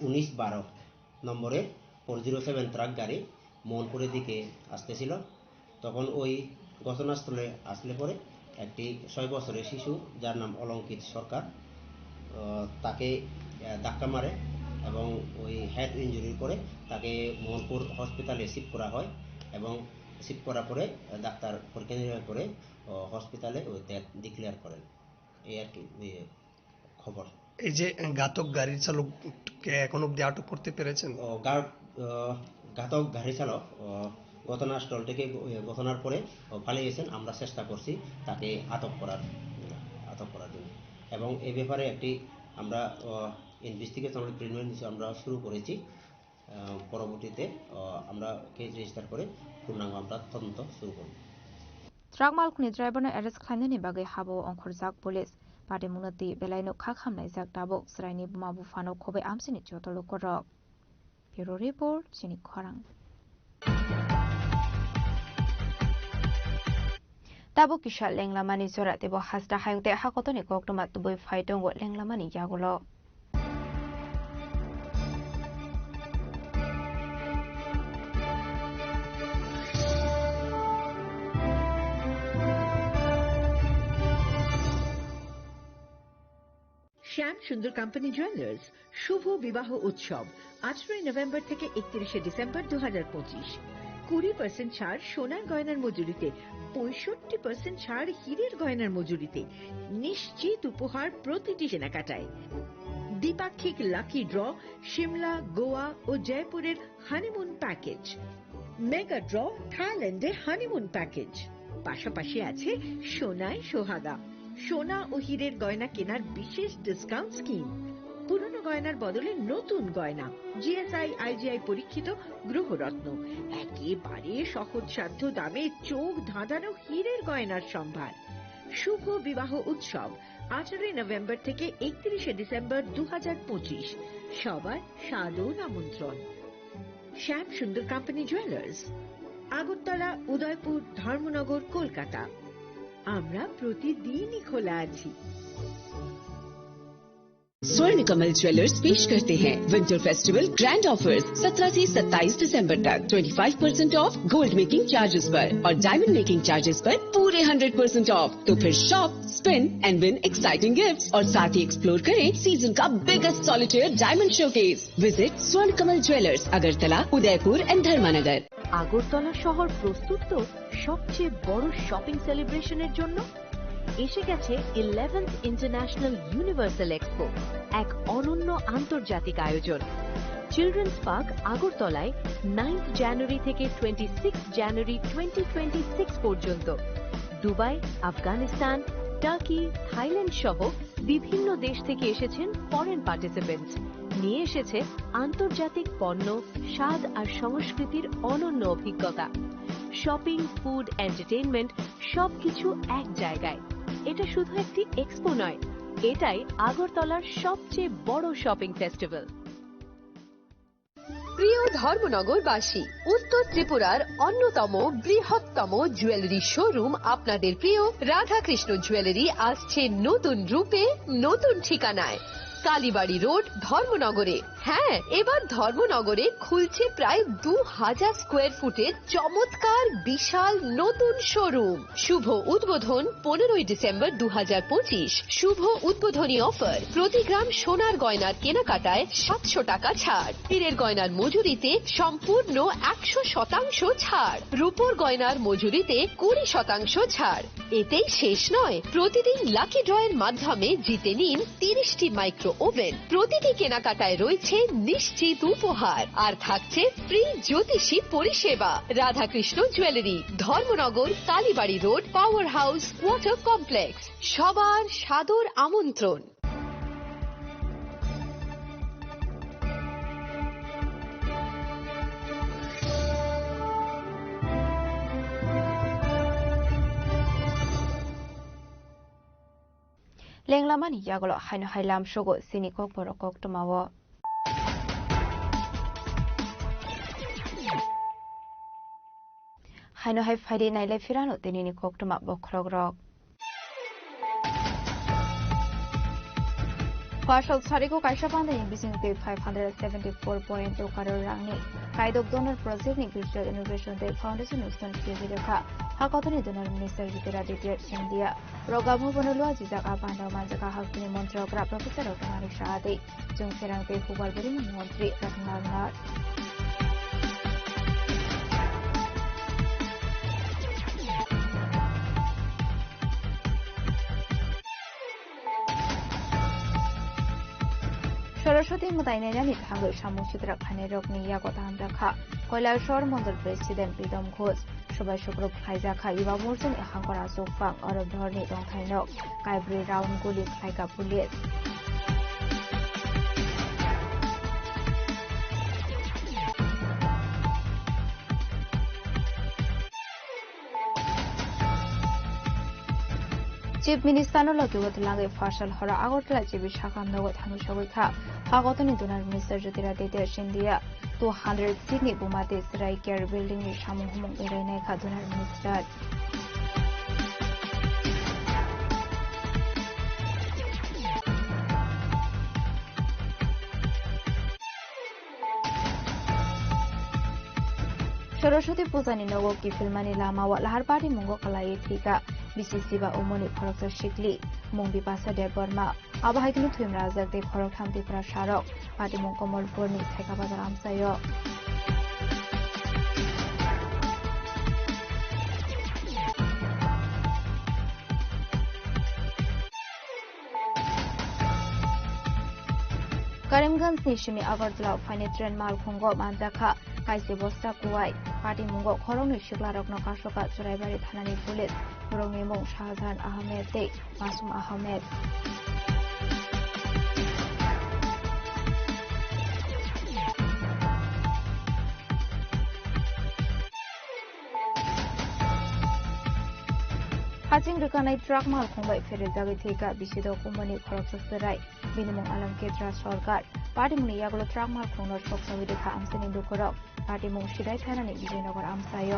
1912 নম্বরের 407 ট্রাক গাড়ি মোহনপুরের দিকে আসতেছিল। তখন ওই ঘটনাস্থলে আসলে পরে একটি 6 বছরের শিশু, যার নাম অলঙ্কিত সরকার, তাকে ধাক্কা মারে এবং ওই হেড ইঞ্জুরির পরে তাকে মোহনপুর হসপিটালে শিফট করা হয় এবং শিফট করার পরে ডাক্তার পরীক্ষা নিরীক্ষা করে হসপিটালে ওই ডেথ ডিক্লেয়ার করেন। এই আর কি খবর। এই যে ঘাতক গাড়ি চালককে এখন অব্দি আটক করতে পেরেছেন? ঘাতক গাড়ি চালক ঘটনাস্থল থেকে ঘটনার পরে পালিয়ে গেছেন। আমরা চেষ্টা করছি তাকে আটক করার জন্য, এবং এই ব্যাপারে একটি আমরা ইনভেস্টিগেশন আমরা শুরু করেছি। পরবর্তীতে আমরা কেস রেজিস্টার করে পূর্ণাঙ্গ আমরা তদন্ত শুরু করব। ট্রাক মালকনি ড্রাইভারनो एरेस्ट खालामनायनि बागै हाबो अंखरजाक पुलिस पादेमुनति बेलायनो खाखामनाय जाक दाबो स्रायनि बुमा बुफानो खबै आमसिनि जतलो करक। ब्यूरो रिपोर्ट चिनि खरां। दाबो किसा लेंलामानि जरा देबो हासदा हायुते हाकतनि गक्तमा तुबै फाइदंगो लेंलामानि यागुलो। শ্যাম সুন্দর কোম্পানি জুয়েলার্স শুভ বিবাহ উৎসব 18 নভেম্বর থেকে 31 ডিসেম্বর 2025। 20% ছাড় সোনার গয়নার মজুরিতে, 65% ছাড় হীরের গয়নার মজুরিতে, নিশ্চিত উপহার প্রতিটি কেনাকাটায়। দ্বিপাক্ষিক লাকি ড্র, শিমলা, গোয়া ও জয়পুরের হানিমুন প্যাকেজ, মেগা ড্র থাইল্যান্ডে হানিমুন প্যাকেজ, পাশাপাশি আছে সোনায় সোহাগা, সোনা ও হীরের গয়না কেনার বিশেষ ডিসকাউন্ট স্কিম, পুরনো গয়নার বদলে নতুন গয়না, জিএসআই আইজিআই পরীক্ষিত গ্রহরত্ন, একেবারে সহজসাধ্য দামে চোখ ধাঁধানো হীরের গয়নার সম্ভার। শুভ বিবাহ উৎসব 18 নভেম্বর থেকে 31 ডিসেম্বর 2025। সবার সাদর আমন্ত্রণ। শ্যাম সুন্দর কোম্পানি জুয়েলার্স, আগরতলা, উদয়পুর, ধর্মনগর, কলকাতা। আমরা প্রতিদিনই খোলা আছি। स्वर्ण कमल ज्वेलर्स पेश करते हैं विंटर फेस्टिवल ग्रैंड ऑफर्स 17 से 27 दिसंबर तक 25% ऑफ गोल्ड मेकिंग चार्जेस पर और डायमंड मेकिंग चार्जेस पर पूरे 100% ऑफ। तो फिर shop, spin and win exciting gifts और साथ ही एक्सप्लोर करें सीजन का biggest solitaire diamond showcase. Visit Swarna Kamal jewellers, Agartala, Udaipur and धर्मानगर। Agartala শহর প্রস্তুত তো সবচেয়ে বড় শপিং সেলিব্রেশনের জন্য। এসে গেছে 11th ইন্টারন্যাশনাল ইউনিভার্সাল এক্সপো, এক অনন্য আন্তর্জাতিক আয়োজন। চিলড্রেন্স পার্ক আগরতলায় 9 জানুয়ারি থেকে 26 জানুয়ারি 2026 পর্যন্ত। দুবাই, আফগানিস্তান, টার্কি, থাইল্যান্ড সহ বিভিন্ন দেশ থেকে এসেছেন ফরেন পার্টিসিপেন্টস। নিয়ে এসেছে আন্তর্জাতিক পণ্য, স্বাদ আর সংস্কৃতির অনন্য অভিজ্ঞতা। শপিং, ফুড, এন্টারটেইনমেন্ট সবকিছু এক জায়গায়। এটা শুধু একটি এক্সপো নয়, এটাই আগরতলার সবচেয়ে বড় শপিং ফেস্টিভ্যাল। প্রিয় ধর্মনগরবাসী, উত্তর ত্রিপুরার অন্যতম বৃহত্তম জুয়েলারি শোরুম আপনাদের প্রিয় রাধাকৃষ্ণ জুয়েলারি আসছে নতুন রূপে, নতুন ঠিকানায়। কালীবাড়ি রোড, ধর্মনগরে। হ্যাঁ, এবার ধর্মনগরে খুলছে প্রায় 2000 স্কোয়ার ফুটের চমৎকার বিশাল নতুন শোরুম। শুভ উদ্বোধন 15ই ডিসেম্বর 2025। শুভ উদ্বোধনী অফার, প্রতি গ্রাম সোনার গয়নার কেনাকাটায় 700 টাকা ছাড়, হীরের গয়নার মজুরিতে সম্পূর্ণ 100% ছাড়, রূপোর গয়নার মজুরিতে 20% ছাড়। এতেই শেষ নয়, প্রতিদিন লাকি ড্রয়ের মাধ্যমে জিতে নিন 30টি মাইক্রো ওভেন। প্রতিটি কেনাকাটায় রয়েছে নিশ্চিত উপহার, আর থাকছে ফ্রি জ্যোতিষী পরিষেবা। Radhakrishna jewellery, Dharmanagar, Kalibari road, power house, water complex. সবার সাদর আমন্ত্রণ। লেংলামানি ইয়াগল হাইনো হাইলাম সগো সিনি কক বড় cock টমাও হাইনো high ফাইডে নাইলাই ফিরানো তেনিনি cock টমা বখরগ rock Partial Sariko Kaishapanda in Bising 574.2 crore rangni Kaidok donor project ni Visual Innovation Day Foundation Nustan Kiziraka Hakotani donor Minister Jitira Didier India Rogamu Bonulua Jizak Abanda Manjaka Hakini Montreal Professor Dr. Malik Shahade Jung Serang Pe Hubar Buri Montri Ratnal Saraswati মোতাইনানি থাঙ্গৈ সামুচিত্রা খানে রকনি ইয়াগতা আমরাখা Kailashahar mandal president Pritam Ghosh সবাই শুক্র খাইজাখা ইবা মোর্চান হাঙ্করা জোফাং অরব ধরনি দংথাইনক কাইব্রি round গুলি খাইকা police Chief Minister no logiwat langai Farsal Hora Agortla Chibi Shakam Nogot Hamushoika Hagotoni Donor Minister Jyotiradityar Scindia 200 Sydney Bumate Serai Care Building ni Shamuhumung Irainai Ka Donor Minister Saraswati পূজানি নগর কি ফিল্মানি লামাওয়া লাহারবাড়ি মঙ্গ কালাই থিকা BCC বা ওমনি ফরক শিকলি মঙ্গি পাসা দে বর্মা আবাহাইকনি থুইম রাজাক দে ফরক থামতি প্রা সারক পাটি মং কমলপুরনি থাইকা বাজার আমসায় করিমগঞ্জ নিশিমি আগরতলা ফাইনে ট্রেন মালখুঙ্গ মানজাখা কাইসি বস্তা কুয়াই পার্টি মুঙ্গ খরংনি শিকলারকন কাশকা চুরাইবাড়ি থানানি পুলিশ বরংনি মুং শাহজাহান আহমেদ দে মাসুম আহমেদ হাজিং রুকানাই ট্রাক মাল খুंबाय ফেরে জাগে থেকে বিশিদ কোম্পানি খরচ সরাই বিনিময় আলম কেন্দ্র সরকার পার্টি মুনি ইয়াগলো ট্রাক মাল খুंनो সকসাবি দেখা আমসেনি দুকরক পার্টি মুং সিদাই থানানি বিজয়নগর আমসায়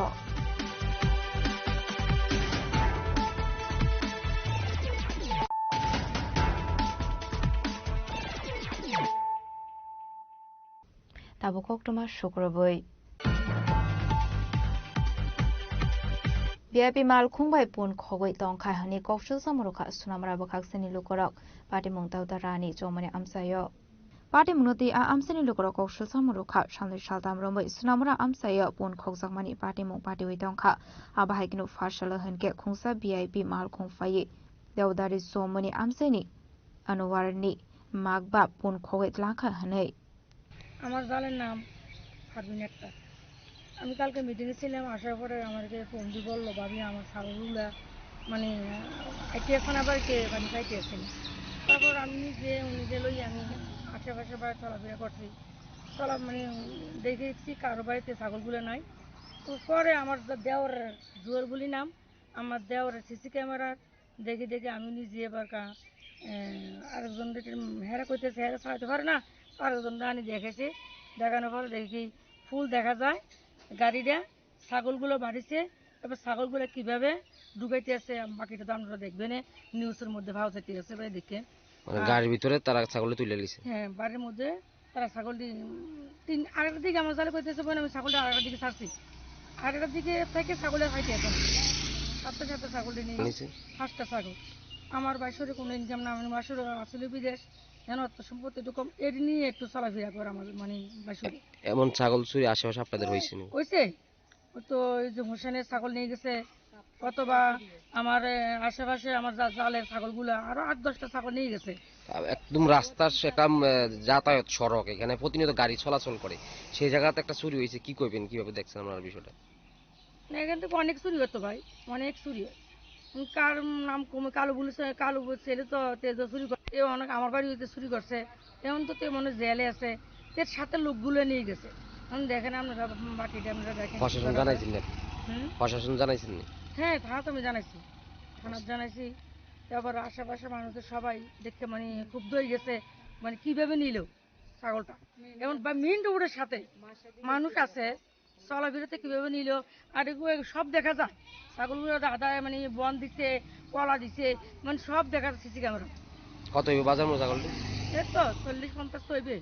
তাবকক তোমার শুক্রবই বিআইপি মাল খুंबाय পুন খগৈ তংখাই হানি কৌশল সামরখা সুনামরা বখাকসেনি লুকরক পার্টি মুং দাউদা রানী জমনে আমসায় পার্টি মুনতি আমসেনি লুকরক কৌশল সামরখা সামনে সালতাম রমৈ সুনামরা আমসায় পুন খগজাকমানি পার্টি মুং পার্টি ওই তংখা আবাহাইকিনু ফারসাল হনকে খুংসা বিআইপি মাল খুंफायै দাউদারি জমনে আমসেনি আনোয়ারনি মাগবা পুন খগৈ ত্লাখা হাनै আমার জালের নাম ফারবিন আক্তার আমি কালকে মিটিংয়ে ছিলাম আসার পরে আমাকে ফোন দিয়ে বললো ভাবি আমার ছাগলগুলা মানে এখন আবার কে মানে খাইতে আসেনি তারপর আমি নিজে লই আমি আশেপাশে বাড়ি চলাফেরা করছি মানে দেখেছি কারো বাড়িতে ছাগলগুলো নাই তো পরে আমার দেওয়ার জোয়ার বলি নাম আমার দেওয়ার সিসি ক্যামেরার দেখে আমি নিজে এবার আরেকজন হেরা করতেছে হেরা ছাড়াতে পারে না আরেকজন রানি দেখেছে দেখানোর পরে দেখি ফুল দেখা যায় গাড়িটা ছাগলগুলো বাড়িছে, এবার ছাগলগুলো কিভাবে ডুবাইতে আছে বাকিটা তো আপনারা দেখবেন নিউজের মধ্যে ভাও যেতে আছে দেখে গাড়ির ভিতরে তারা ছাগল তুলে নিছে। হ্যাঁ, বাড়ির মধ্যে তারা ছাগলটি আরেকটার দিকে আমার জালে করতেছে আমি ছাগলটা আরেকটার দিকে ছাড়ছি, আরেকটার দিকে থেকে ছাগলের খাইতে এখন সাথে সাথে ছাগলটি নিয়ে 5টা ছাগল। আমার বাসরে কোনো ইনকাম না, আমার বাসর আসলে বিদেশ, যেন অর্থ সম্পত্তি একটু কম, এর নিয়ে একটু চলাফেরা করে আমার মানে বাসরে। এমন ছাগল চুরি আশেপাশে আপনাদের হয়েছে না? হয়েছে, তো এই যে হোসেনের ছাগল নিয়ে গেছে, অথবা আমার আশেপাশে আমার জালের ছাগলগুলা আরো 8-10টা ছাগল নিয়ে গেছে। একদম রাস্তার একটা যাতায়াত সড়ক, এখানে প্রতিনিয়ত গাড়ি চলাচল করে, সেই জায়গাতে একটা চুরি হয়েছে, কি করবেন, কিভাবে দেখছেন আপনার বিষয়টা? এখান থেকে অনেক চুরি হতো ভাই, অনেক চুরি হয়। কার নাম কমে কালো বলেছে, কালো ছেলে তো তেজ চুরি করে, এ অনেক আমার বাড়ি হইতে চুরি করছে, এমন তো মনে জেলে আছে, এর সাথে লোকগুলো নিয়ে গেছে। দেখেন আপনারা বাকিটা আপনারা দেখেন। প্রশাসন জানাইছেন না? প্রশাসন জানাইছেন না? হ্যাঁ, থানা তো আমি জানাইছি, থানা জানাইছি। তারপর আশেপাশে মানুষের সবাই দেখতে মানে ক্ষুব্ধ হয়ে গেছে, মানে কিভাবে নিল ছাগলটা, এমন বা মেইন রোডের সাথে মানুষ আছে, চলাফেরাতে কিভাবে নিল, আর এগুলো সব দেখা যায়। ছাগলগুলো দাদা মানে বন দিচ্ছে, কলা দিচ্ছে, মানে সব দেখা যায় সিসি ক্যামেরা। কত হইবে বাজার মতো ছাগলটি? এই তো 40-50 তো হইবে।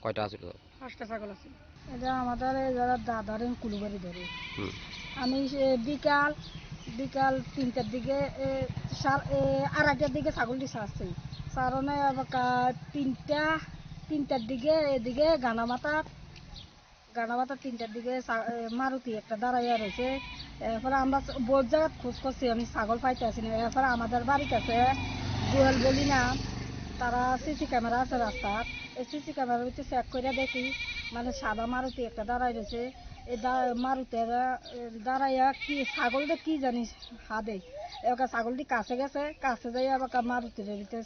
কয়টা আছে? 5টা ছাগল আছে। এটা আমাদের যারা দাদার কুলুবাড়ি ধরে, আমি বিকাল 3টার দিকে 2:30টার দিকে ছাগলটি ছাড়ছি, সারণে 3টার দিকে এদিকে গানামাতা 3টার দিকে মারুতি একটা দাঁড়াইয়া রয়েছে। এরপরে আমরা বহুত জায়গায় খোঁজ করছি, আমি ছাগল পাইতে আসি না। এরপরে আমাদের বাড়িতে আছে দুয়াল বলি না, তারা সিসি ক্যামেরা আছে রাস্তার, এই সিসি ক্যামেরার ভিতরে চেক করে দেখি মানে সাদা মারুতি একটা দাঁড়াই রয়েছে। এই মারুতির দাঁড়াইয়া কি ছাগলটা কি জানি হাদে, এবার ছাগলটি কাছে গেছে, কাছে যাই আবার মারুতির ভিতরে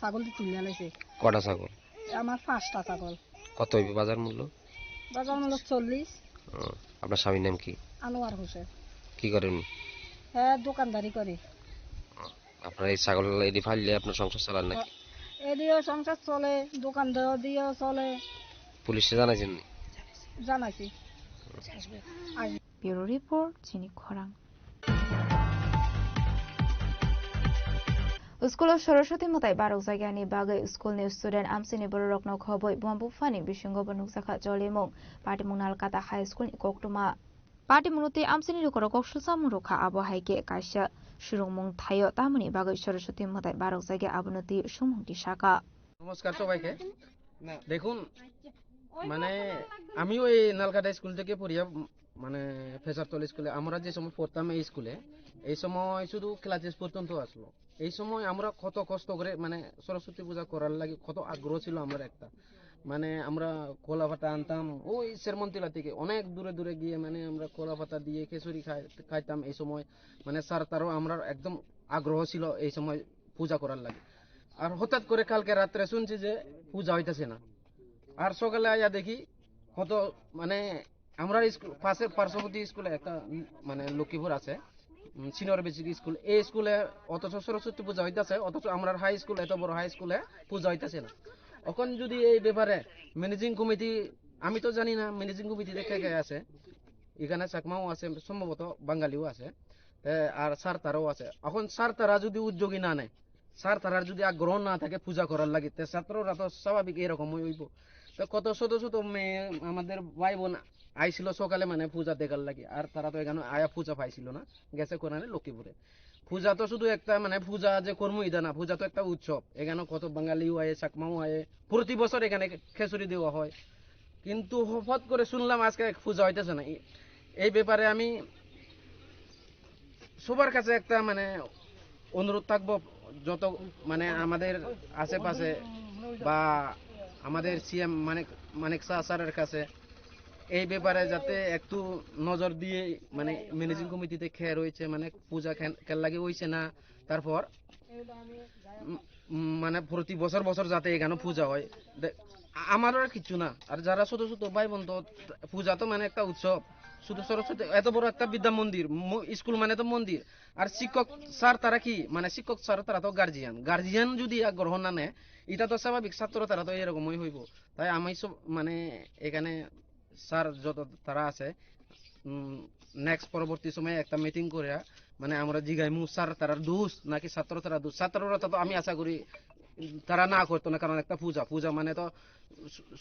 ছাগলটি তুলে লাইছে। কটা ছাগল? আমার 5টা ছাগল। কত হইবে বাজার মূল্য? বাজার মূল্য 40। আপনার স্বামীর নাম কি? আনোয়ার হোসেন। কি করেন? হ্যাঁ, দোকানদারি করে। আপনার এই ছাগল এদি ফাইলে আপনার সংসার চালান নাকি? এদিও সংসার চলে, দোকান দিয়েও চলে। পুলিশে জানাইছেন? জানাইছি। ব্যুরো রিপোর্ট, চিনি খরাং। স্কুলত সরস্বতী মতাই 12 जायगानि बागै स्कुलनि स्टुडेन्ट आमसिनि बररकनाव खबै बुंफानि बिसंग बनुकसाखा जलिमुं पाटिमुं नालकाता हाई स्कुल कोकटुमा पाटिमुंति आमसिनि रुखर कक्सुसा मुरुखा आबहायके कायसा सुरुंमुं थायो तामुनि बागै সরস্বতী মতাই 12 জায়গা আবনতি সুমুংটি শাখা। নমস্কার সবাইকে। দেখুন, মানে আমিও এই নালকাটা স্কুল থেকে পড়িয়া মানে ফেসারতল স্কুলে, আমরা যে সময় পড়তাম এই স্কুলে, এই সময় শুধু ক্লাস পর্যন্ত আসলো। এই সময় আমরা কত কষ্ট করে মানে সরস্বতী পূজা করার লাগে কত আগ্রহ ছিল আমার একটা, মানে আমরা কলা পাতা আনতাম ওই শেরমন্তিলা থেকে অনেক দূরে দূরে গিয়ে, মানে আমরা কলা পাতা দিয়ে খিচুড়ি খাইতাম। এই সময় মানে স্যার তারও আমরা একদম আগ্রহ ছিল এই সময় পূজা করার লাগে। আর হঠাৎ করে কালকে রাত্রে শুনছি যে পূজা হইতেছে না, আর সকালে আয়া দেখি কত মানে আমরা স্কুল পার্শ্ববর্তী স্কুলে একটা মানে লক্ষ্মীপুর আছে সিনিয়র বেসিক স্কুল, এই স্কুলে অথচ সরস্বতী পূজা হইতেছে, অথচ আমরা হাই স্কুল এত বড় হাই স্কুলে পূজা হইতেছে না। এখন যদি এই ব্যাপারে ম্যানেজিং কমিটি, আমি তো জানি না ম্যানেজিং কমিটি দেখে কে আছে, এখানে চাকমাও আছে, সম্ভবত বাঙালিও আছে, আর স্যার তারাও আছে। এখন স্যার তারা যদি উদ্যোগী না নেয়, স্যার তারার যদি আগ্রহ না থাকে পূজা করার লাগে, ছাত্ররা তো স্বাভাবিক এরকম হইব। তো কত শত শত মেয়ে আমাদের ভাই বোন আইছিল সকালে মানে পূজা দেখার লাগে, আর তারা তো এখানে আয়া পূজা পাইছিল না, গেছে কোরআনে লক্ষ্মীপুরে। পূজা তো শুধু একটা মানে পূজা যে কর্ম ইদা না, পূজা তো একটা উৎসব। এখানে কত বাঙালিও আয়ে, চাকমাও আয়ে, প্রতি বছর এখানে খিচুড়ি দেওয়া হয়। কিন্তু হঠাৎ করে শুনলাম আজকে পূজা হইতেছে না। এই ব্যাপারে আমি সবার কাছে একটা মানে অনুরোধ থাকবো, যত মানে আমাদের আশেপাশে বা আমাদের সিএম মানিক শাহ স্যারের কাছে এই ব্যাপারে যাতে একটু নজর দিয়ে, মানে ম্যানেজিং কমিটিতে খেয়ে রয়েছে, মানে পূজা খেল লাগে হইছে না, তারপর মানে প্রতি বছর বছর যাতে এখানে পূজা হয়। আমারও আর কিছু না, আর যারা ছোট ছোট ভাই বোন, তো পূজা তো মানে একটা উৎসব, শুধু সরস্বতী এত বড় একটা বিদ্যা মন্দির, স্কুল মানে তো মন্দির। আর শিক্ষক স্যার তারা কি মানে শিক্ষক স্যার তারা তো গার্জিয়ান যদি গ্রহণ না নেয় এটা তো স্বাভাবিক, ছাত্র তারা তো এরকমই হইব। তাই আমি সব মানে এখানে স্যার যত তারা আছে নেক্সট পরবর্তী সময়ে একটা মিটিং করে মানে আমরা জিগাইমু স্যার তারা দোষ নাকি ছাত্র তারা দোষ। ছাত্ররা তো আমি আশা করি তারা না করতো না, কারণ একটা পূজা মানে তো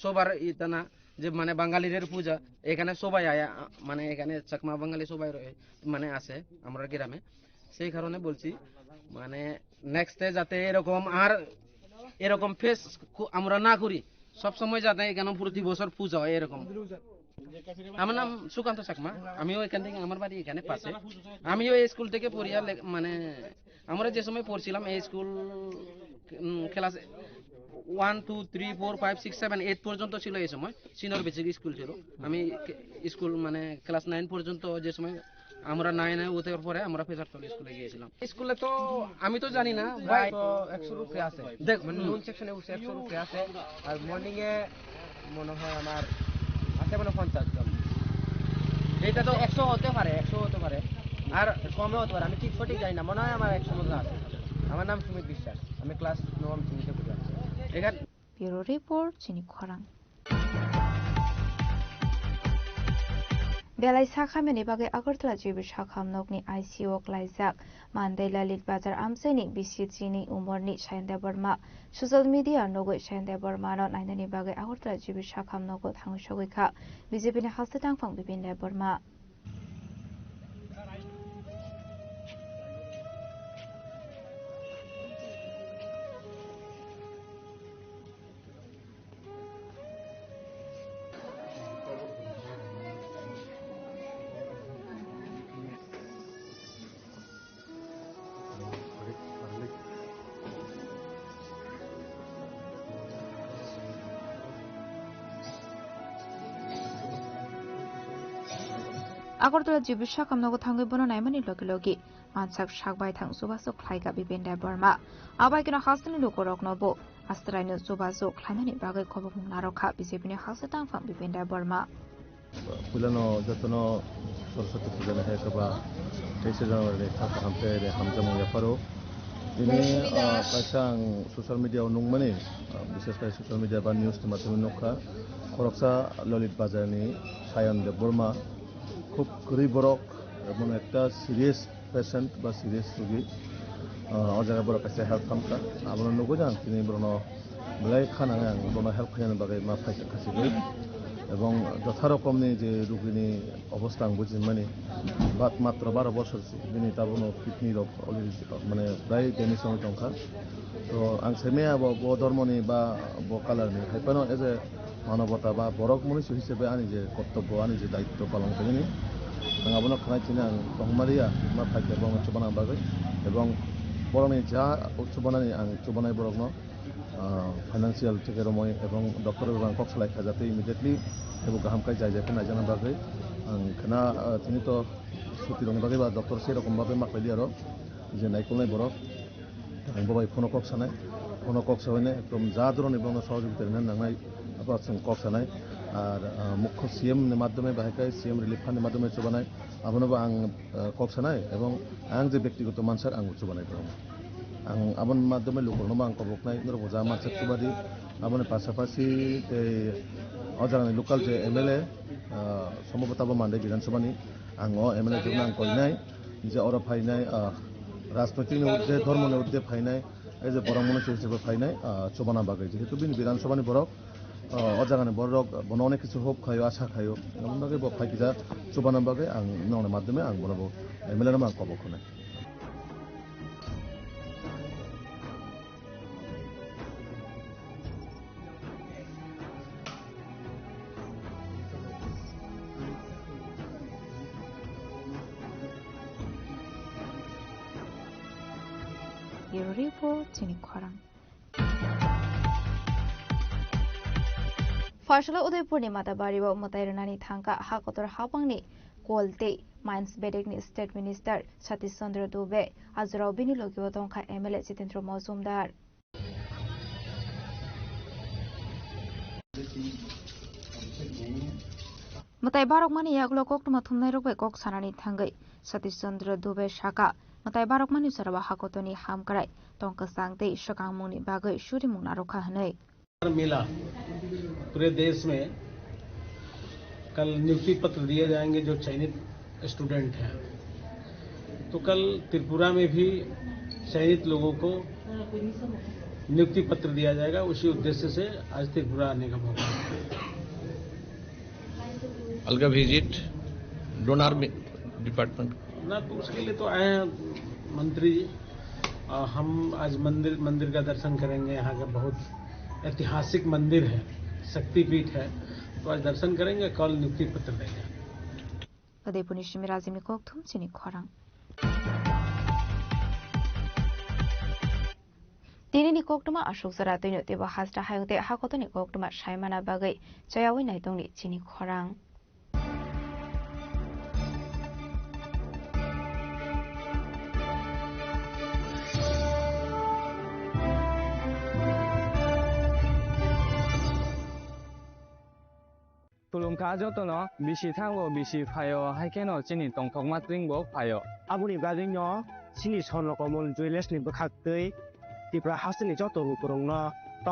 সবার এটা না যে মানে বাঙালিদের পূজা, এখানে সবাই আয়া মানে এখানে চাকমা বাঙালি সবাই মানে আছে আমরা গ্রামে। সেই কারণে বলছি মানে নেক্সটে যাতে এরকম ফেস আমরা না করি, সব সময় যাতে এখানে প্রতি বছর পূজা হয় এরকম। আমার নাম সুকান্ত চাকমা, আমিও এখান থেকে, আমার বাড়ি এখানে পাশে। আমিও এই স্কুল থেকে পড়িয়া মানে আমরা যে সময় পড়ছিলাম এই স্কুল ক্লাস 1 2 3 4 5 6 7 8 পর্যন্ত ছিল। এই সময় সিনিয়র বেসিক স্কুল ছিল। আমি স্কুল মানে ক্লাস 9 পর্যন্ত, যে সময় আমরা 9-এ উঠে পরে আমরা ফেজারতলা স্কুলে গিয়েছিলাম। স্কুলে তো আমি তো জানি না ভাই, 100 রুপে আছে, দেখ মানে নুন সেকশনে 100 রুপে আছে। আর মর্নিং এ মনে হয় আমার আছে মানে 50 জন। এটা তো 100 হতে পারে আর কমে হতে পারে, আমি ঠিক সঠিক জানি না, মনে হয় আমার 100 মতো আছে। আমার নাম সুমিত বিশ্বাস, আমি ক্লাস 9 শ্রেণীতে পড়ি। এখানে ব্যুরো রিপোর্ট চিনি খরাং। बेलाय साखामेनि बागै आगरतला जिबि साखाम नगनि आईसीओ क्लाइजाक मानदै ललित बाजार आमसाइनि बिसिजिनि उमरनि सायन्दे बर्मा ससियेल मिडिया नगै सायन्दे बर्मानो नायनायनि बागै आगरतला जिबि साखाम नगो थांसगैखा बिजेपिनि हालसे थांफां बिपिन बर्मा। আগরতলা জিবি সাকাম নগো থাঙ্গै বনো নাইমাनि लगे लगे मानसाक सागबाय थां सुबासो ख्लाइगा बिपेन्दा बर्मा आबायकिनो हासनि लोगरक नबो आस्त्रायनो सुबासो ख्लाइनानि बागै खबक नारखा बिजेपिनि हासे तांफां बिपेन्दा बर्मा। पुलानो जतनो सरस्वती पूजा है कबा 23 जनवरी थाका हमते रे हमजम याफारो ini pasang sosial media nungmani বিশেষ করে সোশ্যাল মিডিয়া বা নিউজ মাধ্যমে নখা খরকসা ললিত বাজারনি সায়ন দেব বর্মা খুব গরিব বরক এবং একটা সিরিয়াস পেশেন্ট বা সিরিয়াস রোগী অজায়গা বড় কাছে হেল্প খামকা আবার নগো যান তিনি বরণ বেলায় খানাঙে আं বরণ হেল্প খাইनो বাগै मा ফাইতে খাসিবে এবং যথারকমনি যে রোগীনি অবস্থা আं বুঝিমানি বাত মাত্র 12 বছর দিনি তাবনো কিডনি রোগ অলরেডি মানে প্রায় দেনি সময় টংখা তো आं সেমিয়া ব ধর্মনি বা ব কালারনি হাইপানো এজ এ মানবতা বা বরক মনুষ্য হিসেবে আনি যে কর্তব্য আনি যে দায়িত্ব পালন করিনি आं आबनो खानायथिनो आं बहमारिया मा फाइते बङ चुबाना बागै এবং বরণে যা উচ্চবানানি आं चुबानाय बरकनो फाइनान्सियल टिकेरमय এবং डक्टर गोबां कक्सलायखा जाते इमिडिएटली एबो गाहामखाय जायजाखै नायजाना बागै आं खाना तिनि तो सुति रंग बागै बा डक्टर से रकम बागै माखैलि आरो जे नायखौनाय बरक आं बबाय फनो कक्सावने एकदम जा धरन এবং সহযোগিতা নাंनाय আবার जों कक्सानाय আর মুখ্য সিএম এর মাধ্যমে বাহিকায় সিএম রিলিফ ফান্ডের মাধ্যমে চুবানায় আবনবা আং কক্সানায় এবং আং যে ব্যক্তিগত মানসার আং চুবানায় দङ आं आबन माध्यमे लोकलनो आं कबकनाय नरबो जा मानसा चुबादि आबने पासापासि अजारानि लोकाल जे एमएलए समबताबो मानदै विधानसभानि आं एमएलए जों आं कइनाय जे अर फाइनाय राजनैतिक उद्दे धर्मनि उद्दे फाइनाय एज ए बरं मनुष्य हिसाबै फाइनाय चुबाना बागै जेहेतु बिनि विधानसभानि बरक अजागानि बरक बनने किछु होप खायो आशा खायो एमन बागै ब फाइकिजा चुबाना बागै आं नौनि माध्यमे आं बनबो एमएलए मा कबकनाय। Bureau Report Chini Khwarang। फैसला उदयपुरनि मादाबारियाव मतायरनानि थांका हाकतर हाबांनि गलते माइन्स बेडेकनि स्टेट मिनिस्टार सतीश चंद्र दुबे आजराव बिनि लोगियो दंखा MLA Jitendra Majumdar. Matai barok mani yaglo kok tuma thumnai rokbai kok sanani thangai Satish Chandra Dubey Shaka matai barok mani saraba hakotoni hamkarai tongka sangtei shakang mungni bagai shuri mungna rokha hanai मेला पूरे देश में कल नियुक्ति पत्र दिए जाएंगे जो चयनित स्टूडेंट हैं। तो कल त्रिपुरा में भी चयनित लोगों को नियुक्ति पत्र दिया जाएगा। उसी उद्देश्य से आज त्रिपुरा आने का मौका है। अलगा विजिट डोनार डिपार्टमेंट ना तो उसके लिए तो आए हैं मंत्री जी। हम आज मंदिर का दर्शन करेंगे। यहाँ का बहुत ऐतिहासिक मंदिर है, शक्तिपीठ है, तो आज दर्शन करेंगे, कल नियुक्ति पत्र देंगे। Padepuni Shimirazimi kok thum chini khorang Tini ni koktuma ashok sara toino teba hasra hayute hakotoni koktuma shaimana bagai chayawi naitongni chini khorang Tulung kajo to no bisi thango bisi phayo haikeno chini tongthok matring bo phayo abuni baging no chini son rokomon joyless ni bakhaktei tipra hasni joto rukurong no